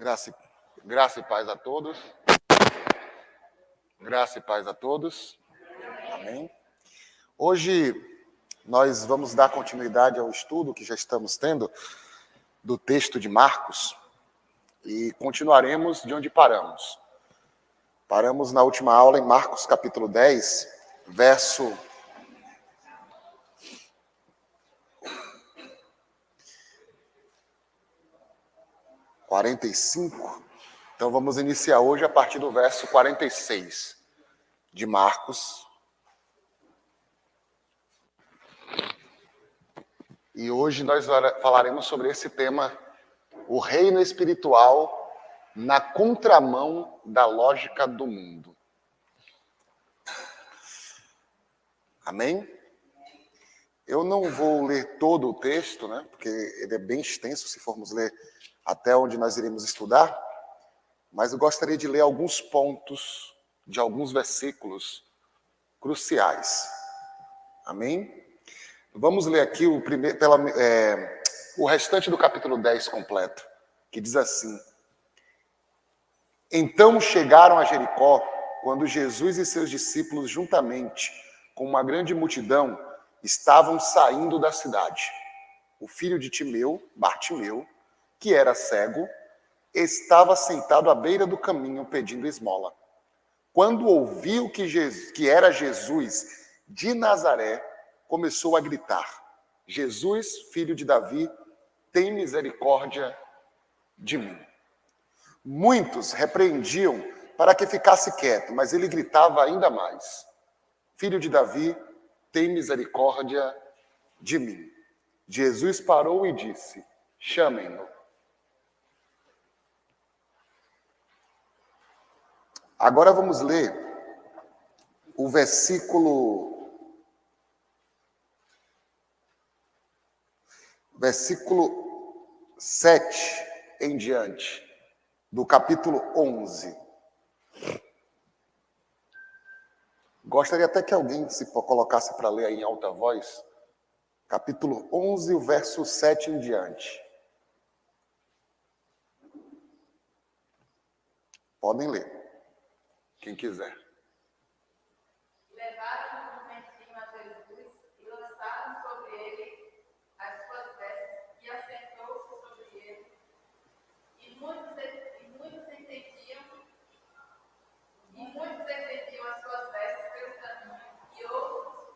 Graça e paz a todos. Graça e paz a todos. Amém. Hoje nós vamos dar continuidade ao estudo que já estamos tendo do texto de Marcos e continuaremos de onde paramos. Paramos na última aula em Marcos capítulo 10, verso 45. Então vamos iniciar hoje a partir do verso 46 de Marcos. E hoje nós falaremos sobre esse tema, o reino espiritual na contramão da lógica do mundo. Amém? Eu não vou ler todo o texto, né? Porque ele é bem extenso, se formos ler até onde nós iremos estudar, mas eu gostaria de ler alguns pontos de alguns versículos cruciais. Amém? Vamos ler aqui o restante do capítulo 10 completo, que diz assim: Então chegaram a Jericó, quando Jesus e seus discípulos, juntamente com uma grande multidão, estavam saindo da cidade. O filho de Timeu, Bartimeu, que era cego, estava sentado à beira do caminho pedindo esmola. Quando ouviu que era Jesus de Nazaré, começou a gritar: Jesus, filho de Davi, tem misericórdia de mim. Muitos repreendiam para que ficasse quieto, mas ele gritava ainda mais: Filho de Davi, tem misericórdia de mim. Jesus parou e disse: Chamem-no. Agora vamos ler o versículo 7 em diante, do capítulo 11. Gostaria até que alguém se colocasse para ler aí em alta voz. Capítulo 11, o verso 7 em diante. Podem ler, quem quiser. Levaram um menino a Jesus e lançaram sobre ele as suas vestes, e assentou-se sobre ele. E muitos estendiam as suas vestes pelo caminho, e outros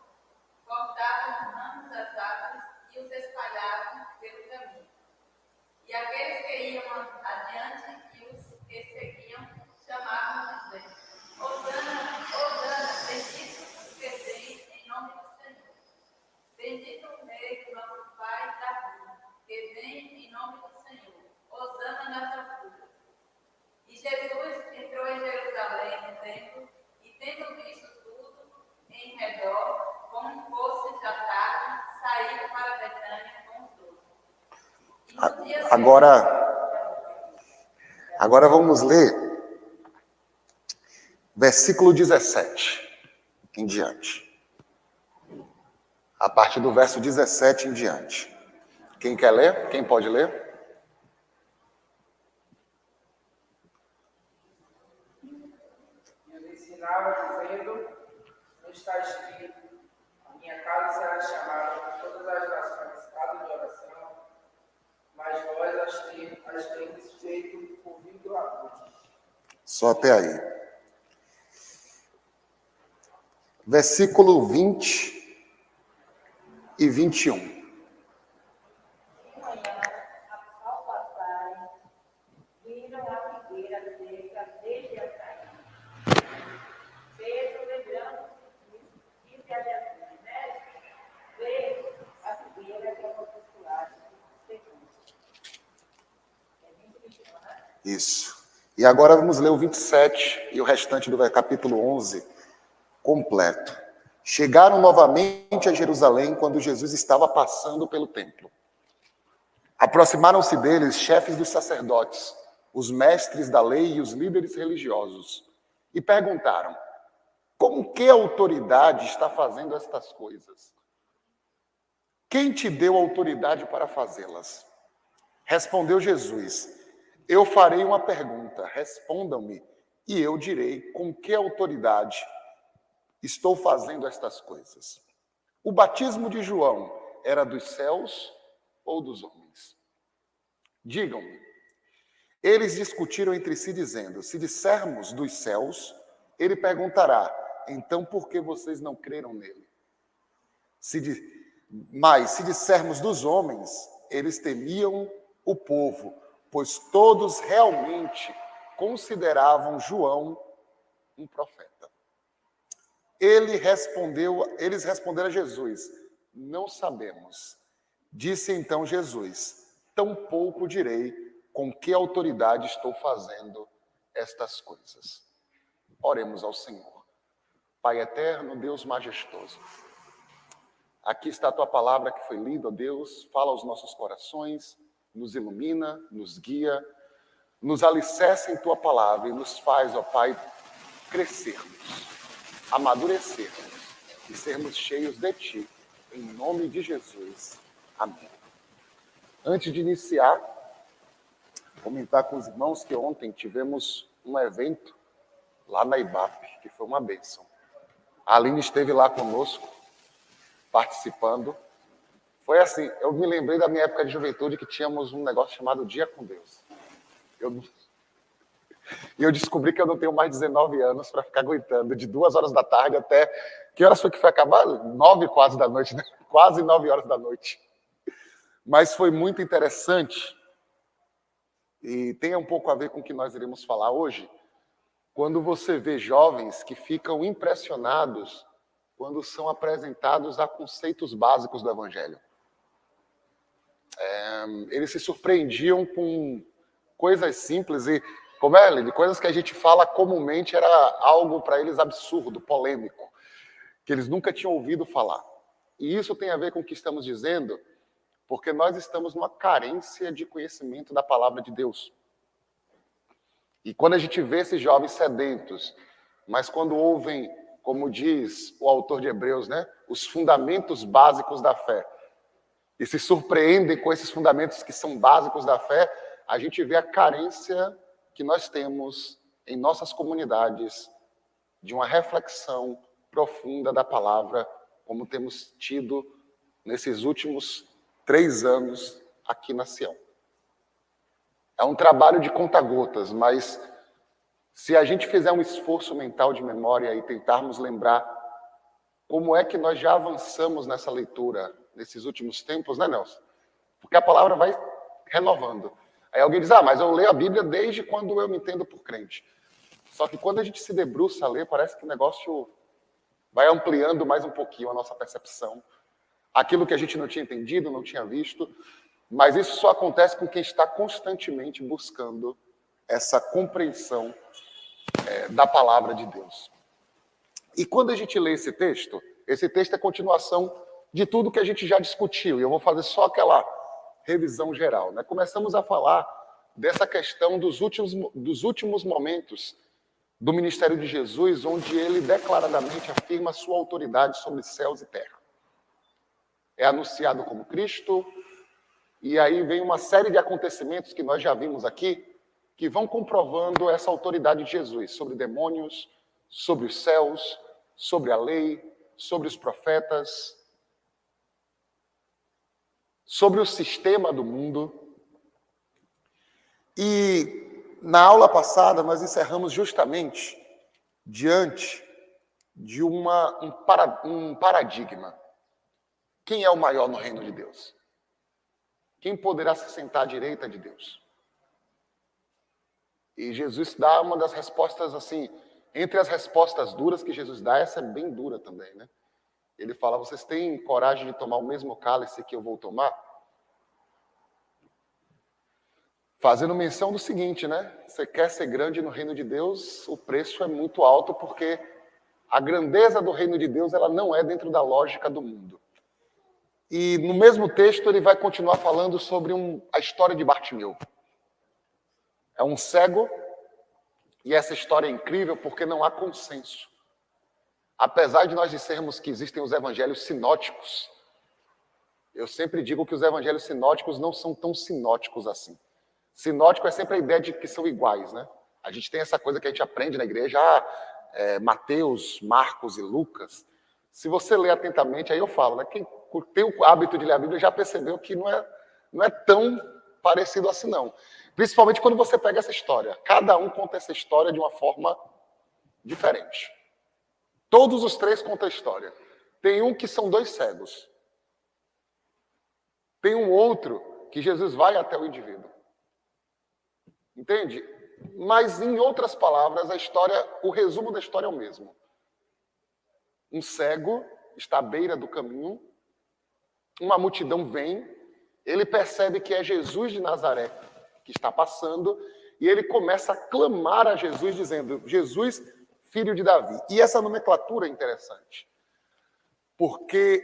cortavam ramos das árvores e os espalhavam pelo caminho. E aqueles que iam adiante e os que seguiam chamavam, dizendo: Hosana, Hosana, bendito o que vem em nome do Senhor. Bendito o rei do nosso pai Davi, que vem em nome do Senhor. Hosana nas alturas. E Jesus entrou em Jerusalém no templo, e tendo visto tudo em redor, como fosse já tarde, saiu para Betânia com os 12. Agora vamos ler versículo 17 em diante. A partir do verso 17 em diante. Quem quer ler? Quem pode ler? Ele ensinava dizendo: não está escrito, minha casa será chamada por todas as nações casa de oração, mas vós as tendes feito ouvido a voz. Só até aí. Versículo 20 e 21. De manhã, ao passarem, viram a figueira seca desde a saída. Pedro, lembrando-se, disse a Jesus: Mestre, vê a figueira que amaldiçoaste secou. É 21, né? Isso. E agora vamos ler o 27 e o restante do capítulo 11 completo. Chegaram novamente a Jerusalém quando Jesus estava passando pelo templo. Aproximaram-se deles chefes dos sacerdotes, os mestres da lei e os líderes religiosos, e perguntaram: com que autoridade está fazendo estas coisas? Quem te deu autoridade para fazê-las? Respondeu Jesus: Eu farei uma pergunta, respondam-me, e eu direi com que autoridade estou fazendo estas coisas. O batismo de João era dos céus ou dos homens? Digam-me. Eles discutiram entre si, dizendo: se dissermos dos céus, ele perguntará: então por que vocês não creram nele? Mas se dissermos dos homens, eles temiam o povo, pois todos realmente consideravam João um profeta. Eles responderam a Jesus: não sabemos. Disse então Jesus: tampouco direi com que autoridade estou fazendo estas coisas. Oremos ao Senhor. Pai eterno, Deus majestoso, aqui está a tua palavra que foi lida, ó Deus, fala aos nossos corações, nos ilumina, nos guia, nos alicerça em tua palavra e nos faz, ó Pai, crescermos, amadurecermos e sermos cheios de ti, em nome de Jesus. Amém. Antes de iniciar, comentar com os irmãos que ontem tivemos um evento lá na IBAP, que foi uma bênção. A Aline esteve lá conosco, participando. Foi assim, eu me lembrei da minha época de juventude que tínhamos um negócio chamado Dia com Deus. E eu descobri que eu não tenho mais 19 anos para ficar aguentando de 2 horas da tarde até... Que horas foi que foi acabar? 9 quase da noite, né? Quase 9 horas da noite. Mas foi muito interessante e tem um pouco a ver com o que nós iremos falar hoje, quando você vê jovens que ficam impressionados quando são apresentados a conceitos básicos do Evangelho. Eles se surpreendiam com coisas simples e, como é, de coisas que a gente fala comumente, era algo para eles absurdo, polêmico, que eles nunca tinham ouvido falar. E isso tem a ver com o que estamos dizendo, porque nós estamos numa carência de conhecimento da palavra de Deus. E quando a gente vê esses jovens sedentos, mas quando ouvem, como diz o autor de Hebreus, né, os fundamentos básicos da fé, e se surpreendem com esses fundamentos que são básicos da fé, a gente vê a carência que nós temos em nossas comunidades de uma reflexão profunda da palavra, como temos tido nesses últimos 3 anos aqui na Sião. É um trabalho de conta-gotas, mas se a gente fizer um esforço mental de memória e tentarmos lembrar como é que nós já avançamos nessa leitura nesses últimos tempos, né, Nelson? Porque a palavra vai renovando. Aí alguém diz, mas eu leio a Bíblia desde quando eu me entendo por crente. Só que quando a gente se debruça a ler, parece que o negócio vai ampliando mais um pouquinho a nossa percepção. Aquilo que a gente não tinha entendido, não tinha visto, mas isso só acontece com quem está constantemente buscando essa compreensão da palavra de Deus. E quando a gente lê esse texto é continuação de tudo que a gente já discutiu, e eu vou fazer só aquela revisão geral, né? Começamos a falar dessa questão dos últimos momentos do ministério de Jesus, onde ele declaradamente afirma a sua autoridade sobre céus e terra. É anunciado como Cristo, e aí vem uma série de acontecimentos que nós já vimos aqui, que vão comprovando essa autoridade de Jesus sobre demônios, sobre os céus, sobre a lei, sobre os profetas, sobre o sistema do mundo. E na aula passada nós encerramos justamente diante de um paradigma. Quem é o maior no reino de Deus? Quem poderá se sentar à direita de Deus? E Jesus dá uma das respostas, assim, entre as respostas duras que Jesus dá, essa é bem dura também, né? Ele fala, vocês têm coragem de tomar o mesmo cálice que eu vou tomar? Fazendo menção do seguinte, né? Você quer ser grande no reino de Deus, o preço é muito alto, porque a grandeza do reino de Deus, ela não é dentro da lógica do mundo. E no mesmo texto ele vai continuar falando sobre a história de Bartimeu. É um cego, e essa história é incrível porque não há consenso. Apesar de nós dissermos que existem os evangelhos sinóticos, eu sempre digo que os evangelhos sinóticos não são tão sinóticos assim. Sinótico é sempre a ideia de que são iguais, né? A gente tem essa coisa que a gente aprende na igreja, Mateus, Marcos e Lucas. Se você ler atentamente, aí eu falo, né? Quem tem o hábito de ler a Bíblia já percebeu que não é tão parecido assim, não. Principalmente quando você pega essa história. Cada um conta essa história de uma forma diferente. Todos os três contam a história. Tem um que são 2 cegos. Tem um outro que Jesus vai até o indivíduo. Entende? Mas, em outras palavras, o resumo da história é o mesmo. Um cego está à beira do caminho, uma multidão vem, ele percebe que é Jesus de Nazaré que está passando, e ele começa a clamar a Jesus, dizendo, Jesus, filho de Davi. E essa nomenclatura é interessante, porque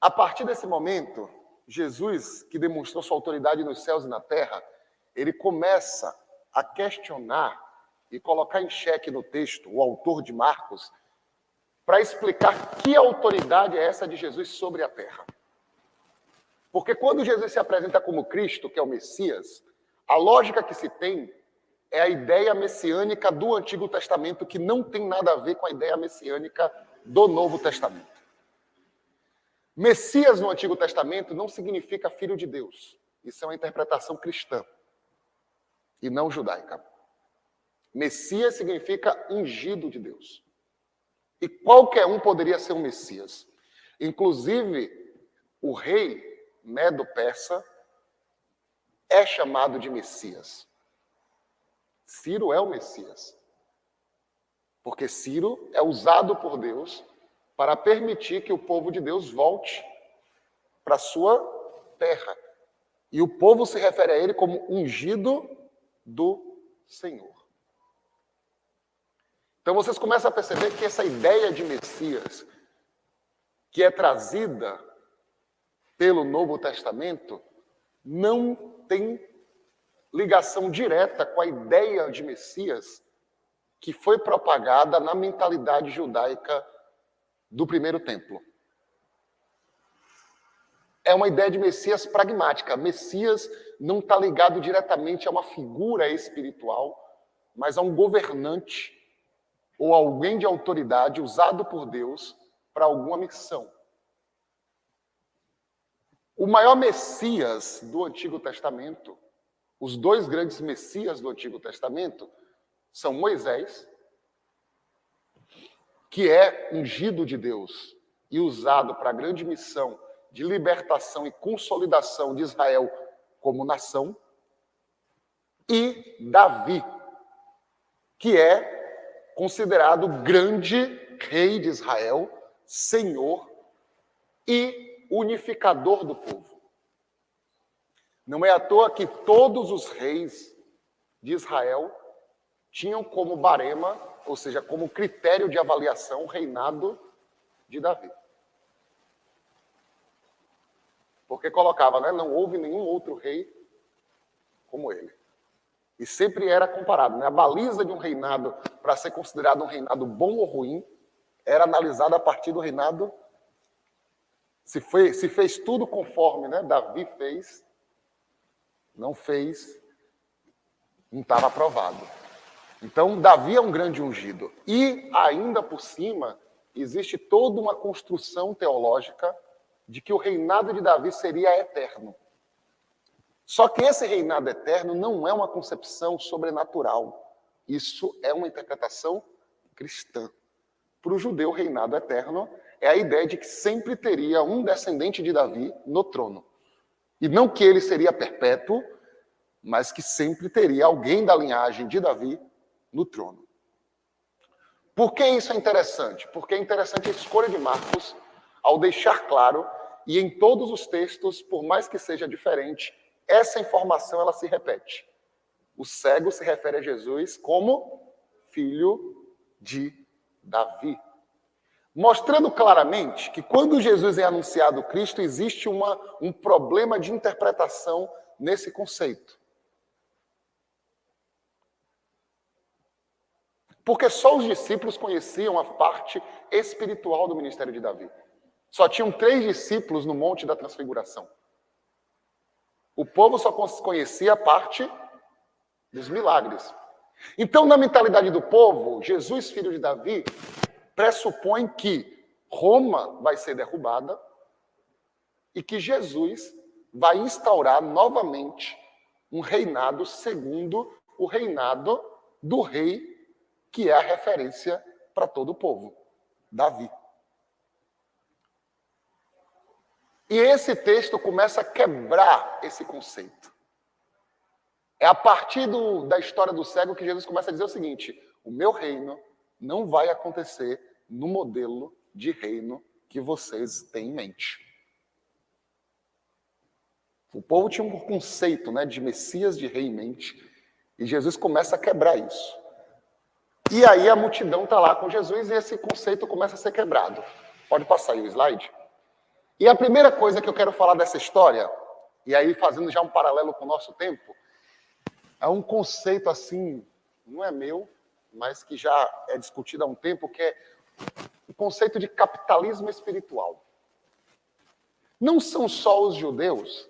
a partir desse momento, Jesus, que demonstrou sua autoridade nos céus e na terra, ele começa a questionar e colocar em xeque no texto o autor de Marcos para explicar que autoridade é essa de Jesus sobre a terra. Porque quando Jesus se apresenta como Cristo, que é o Messias, a lógica que se tem é a ideia messiânica do Antigo Testamento, que não tem nada a ver com a ideia messiânica do Novo Testamento. Messias no Antigo Testamento não significa filho de Deus. Isso é uma interpretação cristã e não judaica. Messias significa ungido de Deus. E qualquer um poderia ser um Messias. Inclusive, o rei Medo-Persa é chamado de Messias. Ciro é o Messias. Porque Ciro é usado por Deus para permitir que o povo de Deus volte para a sua terra. E o povo se refere a ele como ungido do Senhor. Então vocês começam a perceber que essa ideia de Messias, que é trazida pelo Novo Testamento, não tem ligação direta com a ideia de Messias que foi propagada na mentalidade judaica do primeiro templo. É uma ideia de Messias pragmática. Messias não está ligado diretamente a uma figura espiritual, mas a um governante ou alguém de autoridade usado por Deus para alguma missão. O maior Messias do Antigo Testamento, os 2 grandes Messias do Antigo Testamento, são Moisés, que é ungido de Deus e usado para a grande missão de libertação e consolidação de Israel como nação, e Davi, que é considerado o grande rei de Israel, senhor e unificador do povo. Não é à toa que todos os reis de Israel tinham como barema, ou seja, como critério de avaliação, o reinado de Davi. Porque colocava, né? Não houve nenhum outro rei como ele. E sempre era comparado, né? A baliza de um reinado, para ser considerado um reinado bom ou ruim, era analisada a partir do reinado. Se fez tudo conforme, né, Davi fez, não fez, não estava aprovado. Então, Davi é um grande ungido. E, ainda por cima, existe toda uma construção teológica de que o reinado de Davi seria eterno. Só que esse reinado eterno não é uma concepção sobrenatural. Isso é uma interpretação cristã. Para o judeu, o reinado eterno é a ideia de que sempre teria um descendente de Davi no trono. E não que ele seria perpétuo, mas que sempre teria alguém da linhagem de Davi no trono. Por que isso é interessante? Porque é interessante a escolha de Marcos ao deixar claro, e em todos os textos, por mais que seja diferente, essa informação ela se repete. O cego se refere a Jesus como filho de Davi. Mostrando claramente que quando Jesus é anunciado Cristo, existe um problema de interpretação nesse conceito. Porque só os discípulos conheciam a parte espiritual do ministério de Davi. Só tinham 3 discípulos no Monte da Transfiguração. O povo só conhecia a parte dos milagres. Então, na mentalidade do povo, Jesus, filho de Davi, pressupõe que Roma vai ser derrubada e que Jesus vai instaurar novamente um reinado segundo o reinado do rei, que é a referência para todo o povo, Davi. E esse texto começa a quebrar esse conceito. É a partir da história do cego que Jesus começa a dizer o seguinte: o meu reino não vai acontecer no modelo de reino que vocês têm em mente. O povo tinha um conceito, né, de Messias, de rei em mente, e Jesus começa a quebrar isso. E aí a multidão está lá com Jesus e esse conceito começa a ser quebrado. Pode passar aí o slide. E a primeira coisa que eu quero falar dessa história, e aí fazendo já um paralelo com o nosso tempo, é um conceito assim, não é meu, mas que já é discutido há um tempo, que é o conceito de capitalismo espiritual. Não são só os judeus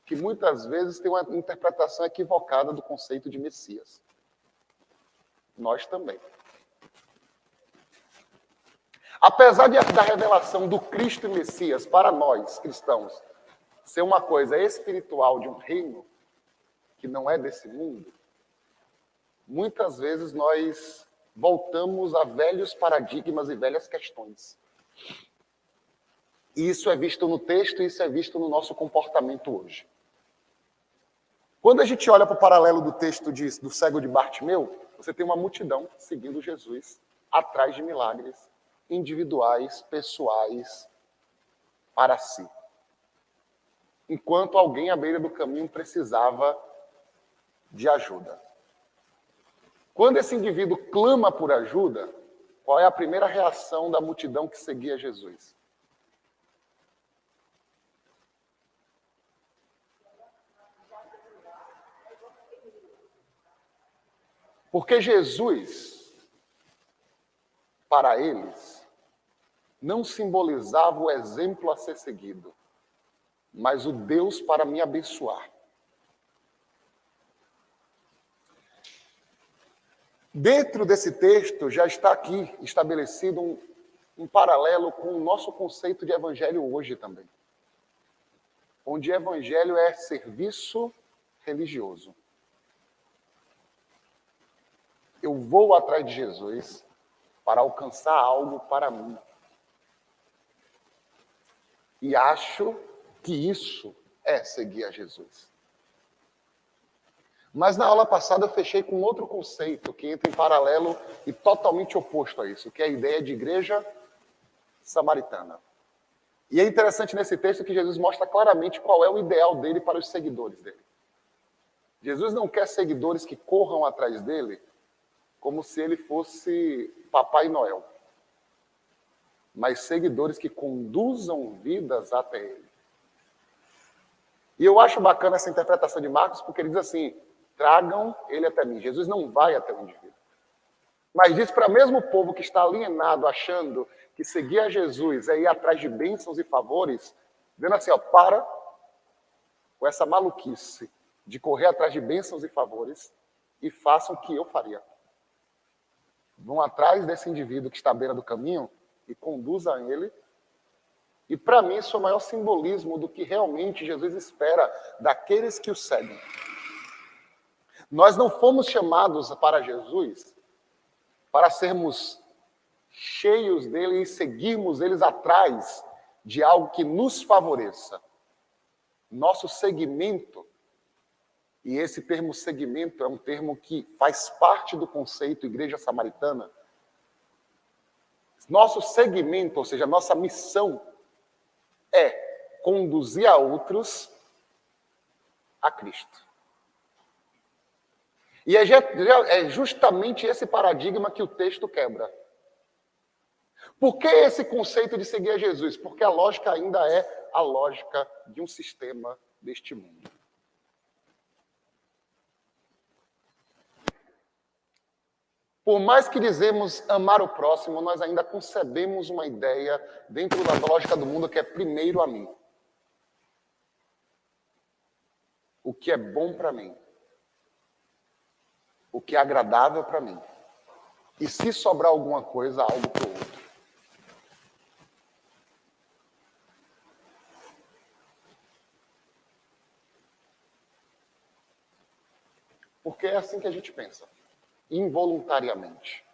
que muitas vezes têm uma interpretação equivocada do conceito de Messias. Nós também. Apesar da revelação do Cristo e Messias para nós, cristãos, ser uma coisa espiritual de um reino que não é desse mundo, muitas vezes nós voltamos a velhos paradigmas e velhas questões. E isso é visto no texto e isso é visto no nosso comportamento hoje. Quando a gente olha para o paralelo do texto do cego de Bartimeu, você tem uma multidão seguindo Jesus, atrás de milagres individuais, pessoais, para si. Enquanto alguém à beira do caminho precisava de ajuda. Quando esse indivíduo clama por ajuda, qual é a primeira reação da multidão que seguia Jesus? Porque Jesus, para eles, não simbolizava o exemplo a ser seguido, mas o Deus para me abençoar. Dentro desse texto já está aqui estabelecido um paralelo com o nosso conceito de evangelho hoje também. Onde evangelho é serviço religioso. Eu vou atrás de Jesus para alcançar algo para mim. E acho que isso é seguir a Jesus. Mas na aula passada eu fechei com outro conceito que entra em paralelo e totalmente oposto a isso, que é a ideia de igreja samaritana. E é interessante nesse texto que Jesus mostra claramente qual é o ideal dele para os seguidores dele. Jesus não quer seguidores que corram atrás dele como se ele fosse Papai Noel, mas seguidores que conduzam vidas até ele. E eu acho bacana essa interpretação de Marcos, porque ele diz assim: tragam ele até mim. Jesus não vai até o indivíduo. Mas diz para mesmo o povo que está alienado, achando que seguir a Jesus é ir atrás de bênçãos e favores, dizendo assim, ó, para com essa maluquice de correr atrás de bênçãos e favores e façam o que eu faria. Vão atrás desse indivíduo que está à beira do caminho e conduzam ele. E para mim isso é o maior simbolismo do que realmente Jesus espera daqueles que o seguem. Nós não fomos chamados para Jesus para sermos cheios dele e seguirmos eles atrás de algo que nos favoreça. Nosso seguimento, e esse termo seguimento é um termo que faz parte do conceito igreja samaritana. Nosso seguimento, ou seja, nossa missão é conduzir a outros a Cristo. E é justamente esse paradigma que o texto quebra. Por que esse conceito de seguir a Jesus? Porque a lógica ainda é a lógica de um sistema deste mundo. Por mais que dizemos amar o próximo, nós ainda concebemos uma ideia dentro da lógica do mundo que é primeiro a mim. o que é bom para mim, o que é agradável para mim. E se sobrar alguma coisa, algo para o outro. Porque é assim que a gente pensa. Involuntariamente.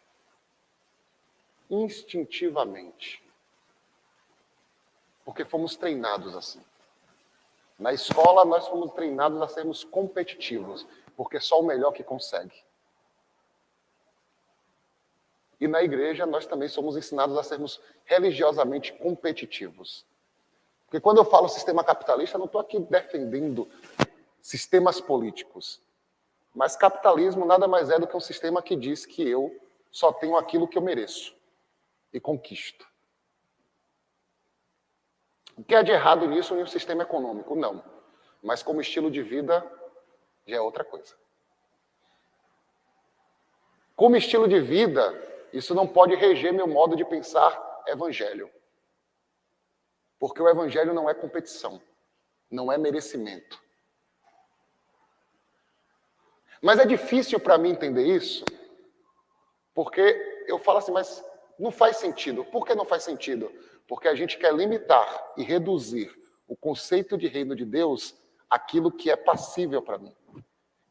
Instintivamente. Porque fomos treinados assim. Na escola, nós fomos treinados a sermos competitivos. Porque só o melhor que consegue. E na igreja, nós também somos ensinados a sermos religiosamente competitivos. Porque quando eu falo sistema capitalista, eu não estou aqui defendendo sistemas políticos. Mas capitalismo nada mais é do que um sistema que diz que eu só tenho aquilo que eu mereço e conquisto. O que é de errado nisso em um sistema econômico? Não. Mas como estilo de vida, já é outra coisa. Como estilo de vida, isso não pode reger meu modo de pensar evangelho. Porque o evangelho não é competição, não é merecimento. Mas é difícil para mim entender isso, porque eu falo assim, mas não faz sentido. Por que não faz sentido? Porque a gente quer limitar e reduzir o conceito de reino de Deus àquilo que é passível para mim.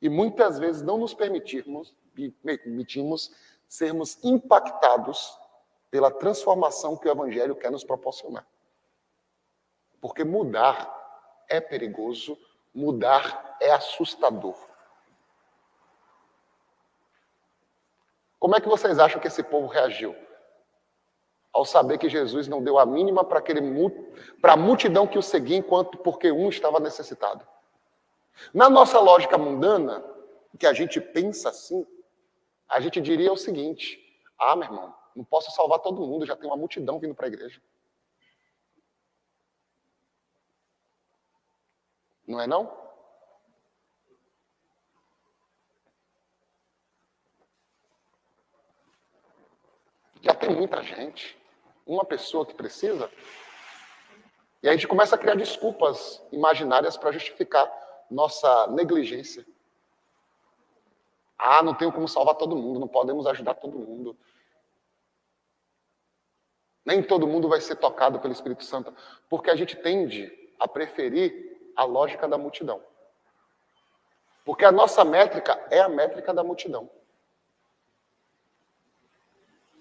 E muitas vezes não nos permitimos sermos impactados pela transformação que o Evangelho quer nos proporcionar. Porque mudar é perigoso, mudar é assustador. Como é que vocês acham que esse povo reagiu? Ao saber que Jesus não deu a mínima para a multidão que o seguia, porque um estava necessitado. Na nossa lógica mundana, que a gente pensa assim, a gente diria o seguinte: ah, meu irmão, não posso salvar todo mundo, já tem uma multidão vindo para a igreja. Não é não? Já tem muita gente. Uma pessoa que precisa. E aí a gente começa a criar desculpas imaginárias para justificar nossa negligência. Ah, não tenho como salvar todo mundo, não podemos ajudar todo mundo. Nem todo mundo vai ser tocado pelo Espírito Santo, porque a gente tende a preferir a lógica da multidão. Porque a nossa métrica é a métrica da multidão.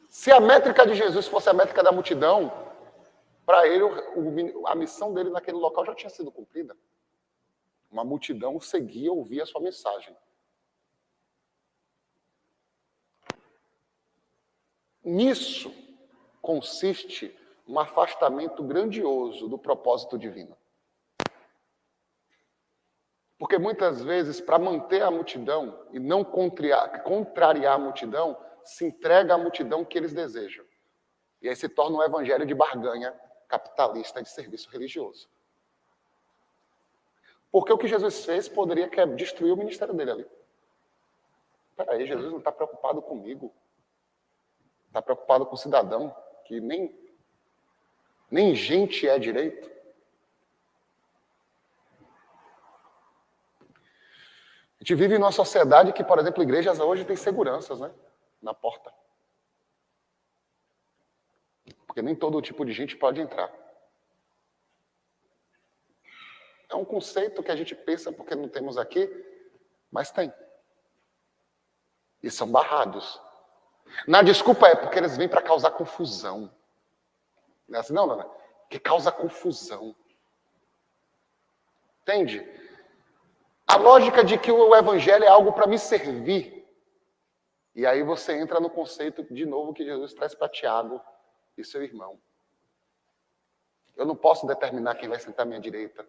Se a métrica de Jesus fosse a métrica da multidão, para ele, a missão dele naquele local já tinha sido cumprida. Uma multidão o seguia, ouvia a sua mensagem. Nisso consiste um afastamento grandioso do propósito divino. Porque muitas vezes, para manter a multidão e não contrariar a multidão, se entrega à multidão que eles desejam. E aí se torna um evangelho de barganha capitalista de serviço religioso. Porque o que Jesus fez poderia destruir o ministério dele ali. Espera aí, Jesus não está preocupado comigo. Está preocupado com o cidadão, que nem gente é direito. A gente vive numa sociedade que, por exemplo, igrejas hoje têm seguranças, né, na porta. Porque nem todo tipo de gente pode entrar. É um conceito que a gente pensa porque não temos aqui, mas tem. E são barrados. Na desculpa é porque eles vêm para causar confusão. Não é assim, não, que causa confusão. Entende? A lógica de que o evangelho é algo para me servir. E aí você entra no conceito de novo que Jesus traz para Tiago e seu irmão. Eu não posso determinar quem vai sentar à minha direita.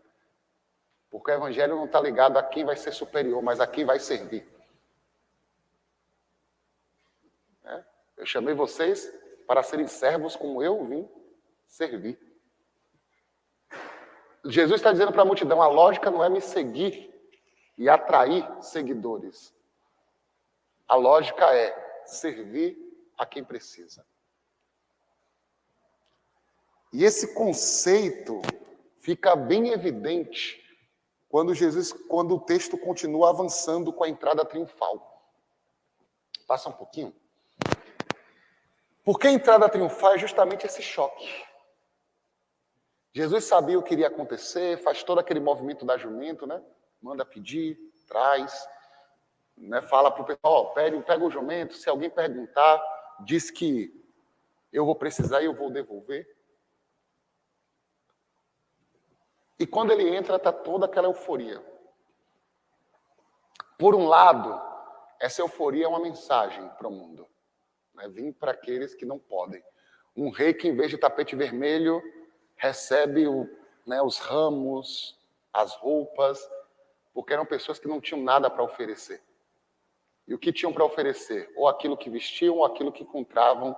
Porque o evangelho não está ligado a quem vai ser superior, mas a quem vai servir. Eu chamei vocês para serem servos como eu vim servir. Jesus está dizendo para a multidão, a lógica não é me seguir e atrair seguidores. A lógica é servir a quem precisa. E esse conceito fica bem evidente quando o texto continua avançando com a entrada triunfal. Passa um pouquinho. Porque a entrada triunfal é justamente esse choque. Jesus sabia o que iria acontecer, faz todo aquele movimento da jumento, né? Manda pedir, traz, né? Fala para o pessoal, pega o jumento, se alguém perguntar, diz que eu vou precisar e eu vou devolver. E quando ele entra, está toda aquela euforia. Por um lado, essa euforia é uma mensagem para o mundo. Né? Vim para aqueles que não podem. Um rei que, em vez de tapete vermelho, recebe os ramos, as roupas, porque eram pessoas que não tinham nada para oferecer. E o que tinham para oferecer? Ou aquilo que vestiam, ou aquilo que encontravam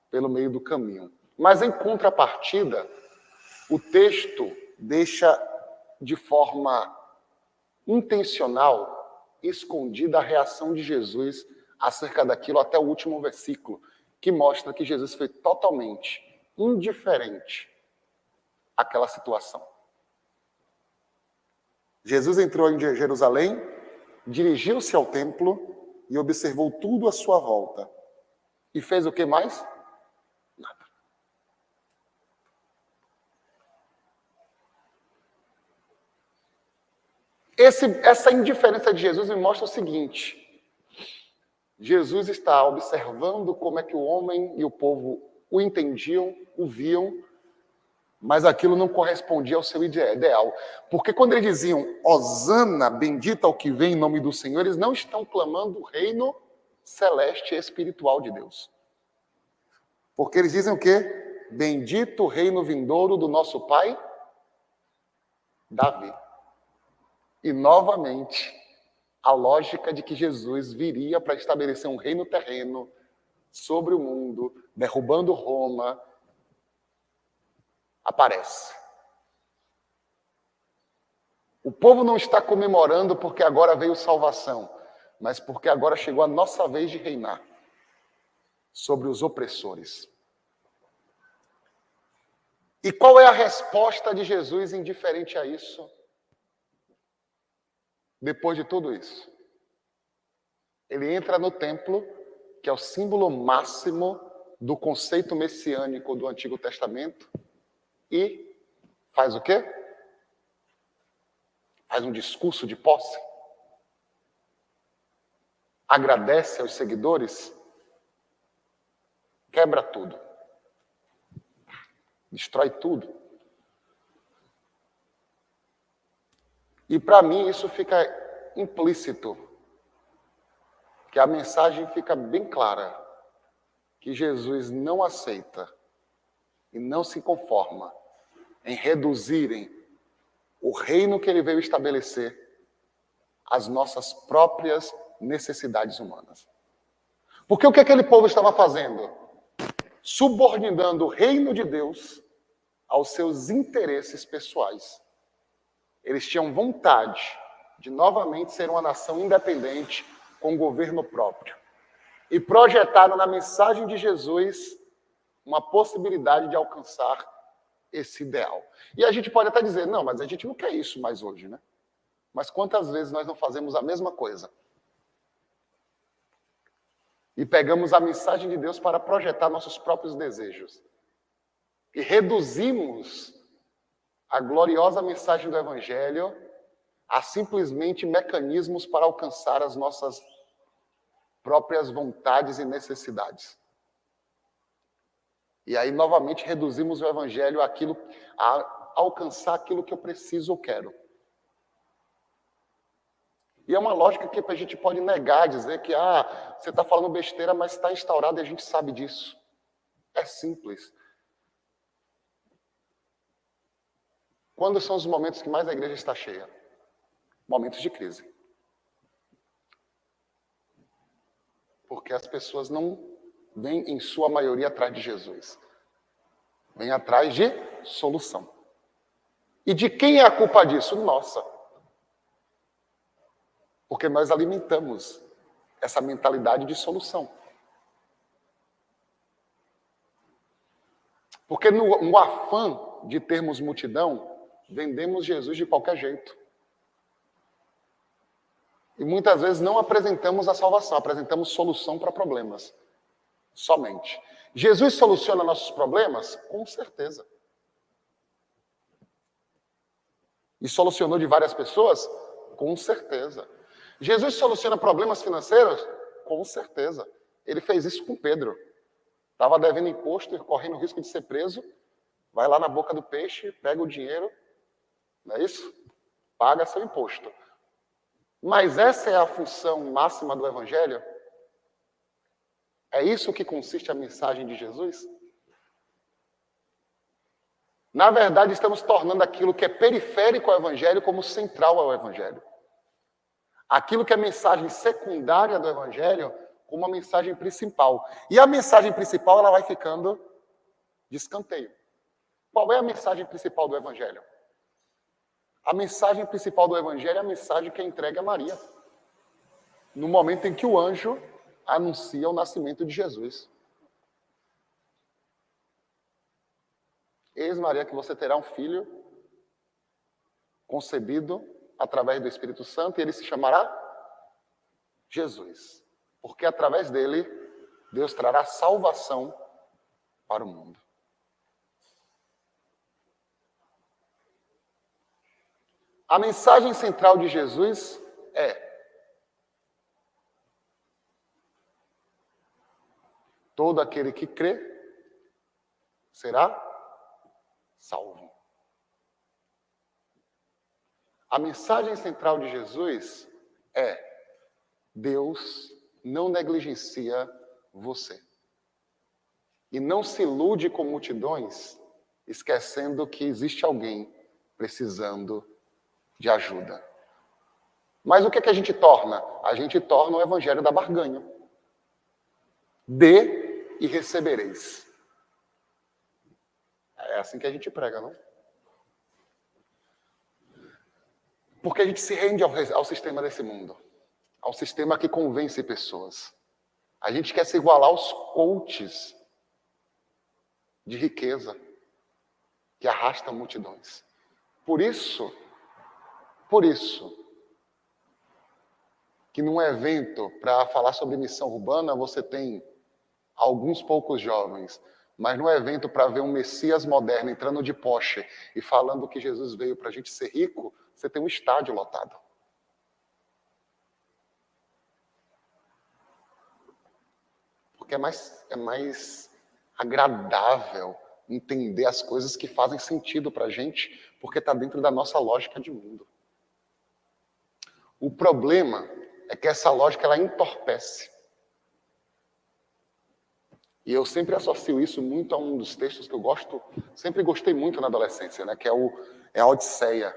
pelo meio do caminho. Mas, em contrapartida, o texto deixa de forma intencional, escondida, a reação de Jesus acerca daquilo até o último versículo, que mostra que Jesus foi totalmente indiferente àquela situação. Jesus entrou em Jerusalém, dirigiu-se ao templo e observou tudo à sua volta. E fez o que mais? Nada. Essa indiferença de Jesus me mostra o seguinte: Jesus está observando como é que o homem e o povo o entendiam, o viam, mas aquilo não correspondia ao seu ideal. Porque quando eles diziam, Hosana, bendita o que vem em nome do Senhor, eles não estão clamando o reino celeste e espiritual de Deus. Porque eles dizem o quê? Bendito o reino vindouro do nosso pai, Davi. E, novamente, a lógica de que Jesus viria para estabelecer um reino terreno sobre o mundo, derrubando Roma, aparece. O povo não está comemorando porque agora veio salvação, mas porque agora chegou a nossa vez de reinar sobre os opressores. E qual é a resposta de Jesus indiferente a isso? Depois de tudo isso, ele entra no templo, que é o símbolo máximo do conceito messiânico do Antigo Testamento, e faz o quê? Faz um discurso de posse. Agradece aos seguidores, quebra tudo. Destrói tudo. E para mim isso fica implícito, que a mensagem fica bem clara, que Jesus não aceita e não se conforma em reduzirem o reino que ele veio estabelecer às nossas próprias necessidades humanas. Porque o que aquele povo estava fazendo? Subordinando o reino de Deus aos seus interesses pessoais. Eles tinham vontade de novamente ser uma nação independente com governo próprio. E projetaram na mensagem de Jesus uma possibilidade de alcançar esse ideal. E a gente pode até dizer, não, mas a gente não quer isso mais hoje, né? Mas quantas vezes nós não fazemos a mesma coisa? E pegamos a mensagem de Deus para projetar nossos próprios desejos. E reduzimos a gloriosa mensagem do Evangelho a simplesmente mecanismos para alcançar as nossas próprias vontades e necessidades. E aí, novamente, reduzimos o Evangelho a alcançar aquilo que eu preciso ou quero. E é uma lógica que a gente pode negar, dizer que você está falando besteira, mas está instaurado e a gente sabe disso. É simples. Quando são os momentos que mais a igreja está cheia? Momentos de crise. Porque as pessoas não vêm, em sua maioria, atrás de Jesus. Vêm atrás de solução. E de quem é a culpa disso? Nossa. Porque nós alimentamos essa mentalidade de solução. Porque no afã de termos multidão, vendemos Jesus de qualquer jeito. E muitas vezes não apresentamos a salvação, apresentamos solução para problemas. Somente. Jesus soluciona nossos problemas? Com certeza. E solucionou de várias pessoas? Com certeza. Jesus soluciona problemas financeiros? Com certeza. Ele fez isso com Pedro. Estava devendo imposto e correndo o risco de ser preso. Vai lá na boca do peixe, pega o dinheiro, não é isso? Paga seu imposto. Mas essa é a função máxima do Evangelho? É isso que consiste a mensagem de Jesus? Na verdade, estamos tornando aquilo que é periférico ao Evangelho como central ao Evangelho. Aquilo que é mensagem secundária do Evangelho como uma mensagem principal. E a mensagem principal ela vai ficando de escanteio. Qual é a mensagem principal do Evangelho? A mensagem principal do Evangelho é a mensagem que é entregue a Maria. No momento em que o anjo anuncia o nascimento de Jesus. Eis, Maria, que você terá um filho concebido através do Espírito Santo e ele se chamará Jesus. Porque através dele, Deus trará salvação para o mundo. A mensagem central de Jesus é: todo aquele que crê será salvo. A mensagem central de Jesus é: Deus não negligencia você. E não se ilude com multidões, esquecendo que existe alguém precisando de ajuda. Mas o que é que a gente torna? A gente torna o evangelho da barganha. Dê e recebereis. É assim que a gente prega, não? Porque a gente se rende ao sistema desse mundo. Ao sistema que convence pessoas. A gente quer se igualar aos coaches de riqueza que arrastam multidões. Por isso, que num evento para falar sobre missão urbana, você tem alguns poucos jovens, mas no evento para ver um Messias moderno entrando de Porsche e falando que Jesus veio para a gente ser rico, você tem um estádio lotado. Porque é mais agradável entender as coisas que fazem sentido para a gente, porque está dentro da nossa lógica de mundo. O problema é que essa lógica ela entorpece. E eu sempre associo isso muito a um dos textos que eu sempre gostei muito na adolescência, né, que é a Odisseia,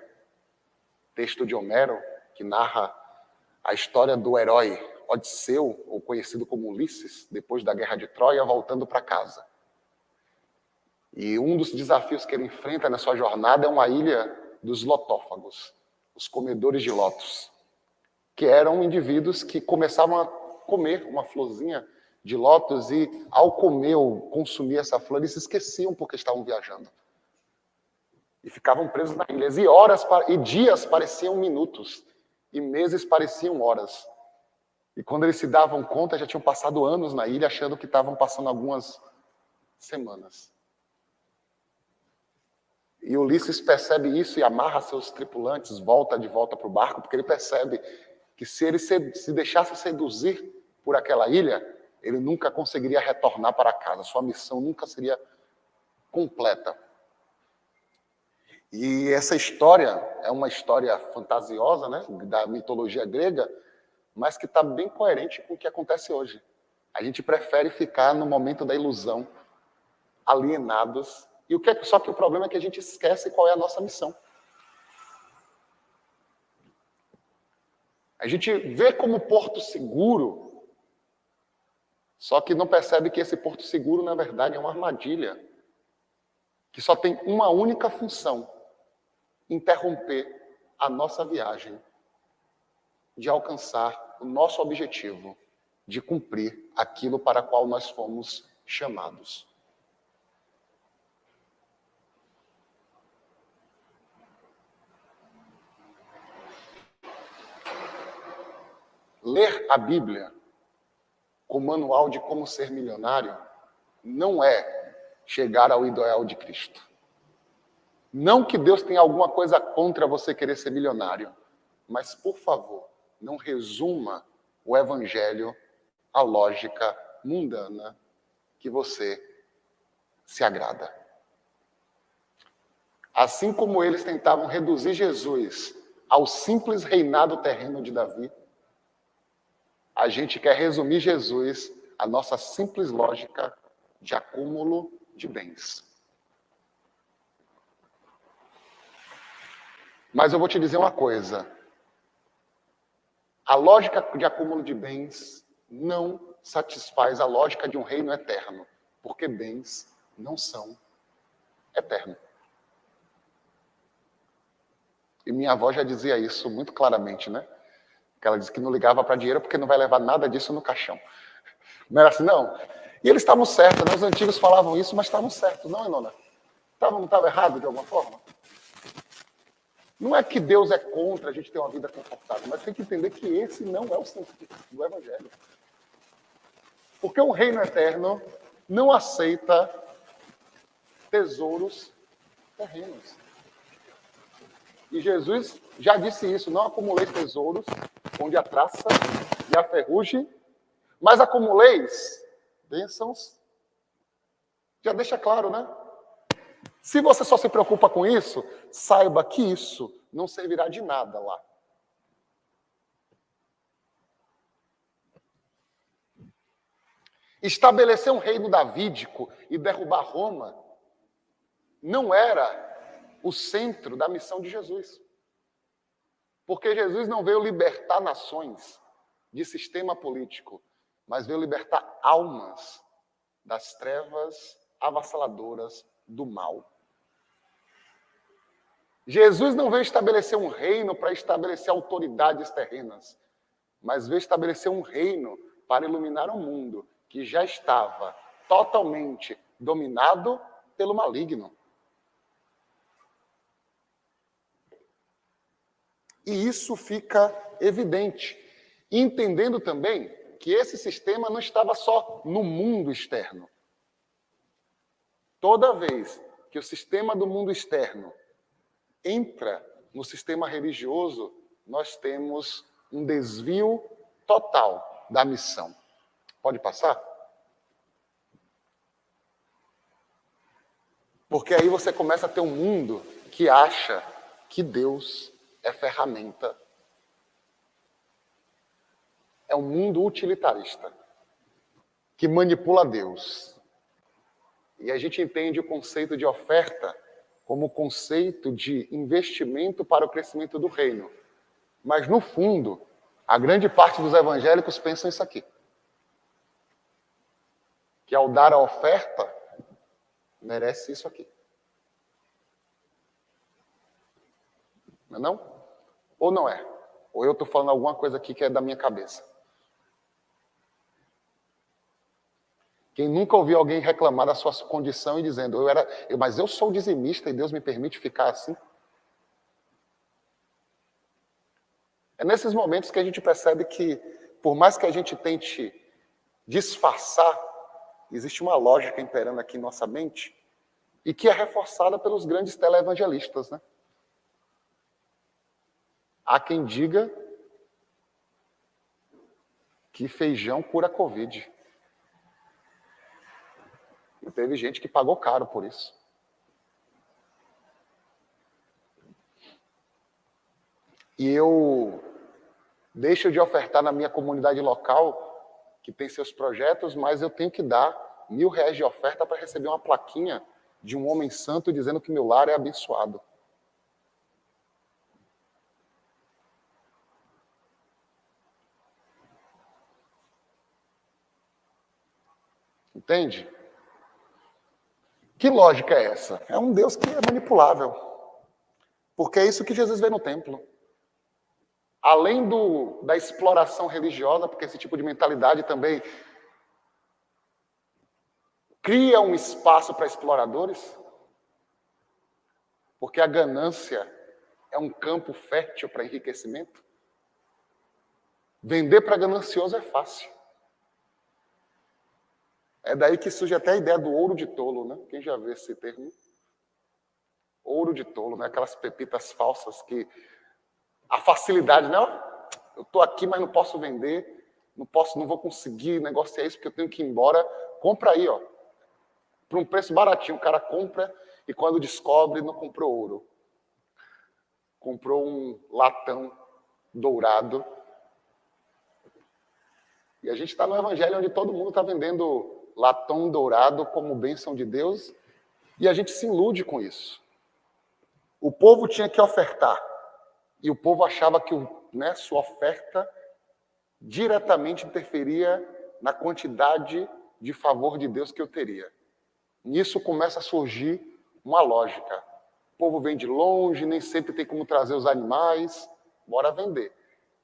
texto de Homero, que narra a história do herói Odisseu, ou conhecido como Ulisses, depois da guerra de Troia, voltando para casa. E um dos desafios que ele enfrenta na sua jornada é uma ilha dos lotófagos, os comedores de lótus, que eram indivíduos que começavam a comer uma florzinha de lótus e, ao comer ou consumir essa flor, eles se esqueciam porque estavam viajando. E ficavam presos na ilha. E dias pareciam minutos, e meses pareciam horas. E quando eles se davam conta, já tinham passado anos na ilha, achando que estavam passando algumas semanas. E Ulisses percebe isso e amarra seus tripulantes, volta de volta para o barco, porque ele percebe que se ele se deixasse seduzir por aquela ilha, ele nunca conseguiria retornar para casa, sua missão nunca seria completa. E essa história é uma história fantasiosa, né, da mitologia grega, mas que está bem coerente com o que acontece hoje. A gente prefere ficar no momento da ilusão, alienados. Só que o problema é que a gente esquece qual é a nossa missão. A gente vê como porto seguro, só que não percebe que esse porto seguro, na verdade, é uma armadilha, que só tem uma única função: interromper a nossa viagem de alcançar o nosso objetivo, de cumprir aquilo para o qual nós fomos chamados. Ler a Bíblia com manual de como ser milionário não é chegar ao ideal de Cristo. Não que Deus tenha alguma coisa contra você querer ser milionário, mas, por favor, não resuma o evangelho à lógica mundana que você se agrada. Assim como eles tentavam reduzir Jesus ao simples reinado terreno de Davi, a gente quer resumir Jesus à nossa simples lógica de acúmulo de bens. Mas eu vou te dizer uma coisa. A lógica de acúmulo de bens não satisfaz a lógica de um reino eterno, porque bens não são eternos. E minha avó já dizia isso muito claramente, né? Que ela disse que não ligava para dinheiro porque não vai levar nada disso no caixão. Não era assim, não. E eles estavam certos, né? Os antigos falavam isso, mas estavam certos, não, Nona? Não estava errado de alguma forma? Não é que Deus é contra a gente ter uma vida confortável, mas tem que entender que esse não é o sentido do Evangelho. Porque o reino eterno não aceita tesouros terrenos. E Jesus já disse isso, não acumuleis tesouros onde a traça e a ferrugem, mas acumuleis bênçãos. Já deixa claro, né? Se você só se preocupa com isso, saiba que isso não servirá de nada lá. Estabelecer um reino davídico e derrubar Roma não era o centro da missão de Jesus. Porque Jesus não veio libertar nações de sistema político, mas veio libertar almas das trevas avassaladoras do mal. Jesus não veio estabelecer um reino para estabelecer autoridades terrenas, mas veio estabelecer um reino para iluminar um mundo que já estava totalmente dominado pelo maligno. E isso fica evidente, entendendo também que esse sistema não estava só no mundo externo. Toda vez que o sistema do mundo externo entra no sistema religioso, nós temos um desvio total da missão. Pode passar? Porque aí você começa a ter um mundo que acha que Deus é ferramenta. É um mundo utilitarista, que manipula Deus. E a gente entende o conceito de oferta como conceito de investimento para o crescimento do reino. Mas, no fundo, a grande parte dos evangélicos pensam isso aqui. Que ao dar a oferta, merece isso aqui. Não é não? Ou não é? Ou eu estou falando alguma coisa aqui que é da minha cabeça? Quem nunca ouviu alguém reclamar da sua condição e dizendo, mas eu sou dizimista e Deus me permite ficar assim? É nesses momentos que a gente percebe que, por mais que a gente tente disfarçar, existe uma lógica imperando aqui em nossa mente e que é reforçada pelos grandes televangelistas, né? Há quem diga que feijão cura Covid. E teve gente que pagou caro por isso. E eu deixo de ofertar na minha comunidade local, que tem seus projetos, mas eu tenho que dar R$1.000 de oferta para receber uma plaquinha de um homem santo dizendo que meu lar é abençoado. Entende? Que lógica é essa? É um Deus que é manipulável. Porque é isso que Jesus vê no templo. Além da exploração religiosa, porque esse tipo de mentalidade também cria um espaço para exploradores, porque a ganância é um campo fértil para enriquecimento. Vender para ganancioso é fácil. É daí que surge até a ideia do ouro de tolo, né? Quem já vê esse termo? Ouro de tolo, né? Aquelas pepitas falsas que a facilidade, né? Eu estou aqui, mas não posso vender, não vou conseguir negociar isso porque eu tenho que ir embora. Compra aí, ó. Por um preço baratinho, o cara compra e quando descobre, não comprou ouro. Comprou um latão dourado. E a gente está no evangelho onde todo mundo está vendendo latão dourado como bênção de Deus e a gente se ilude com isso. O povo tinha que ofertar e o povo achava que sua oferta diretamente interferia na quantidade de favor de Deus que eu teria. Nisso começa a surgir uma lógica. O povo vem de longe, nem sempre tem como trazer os animais, bora vender.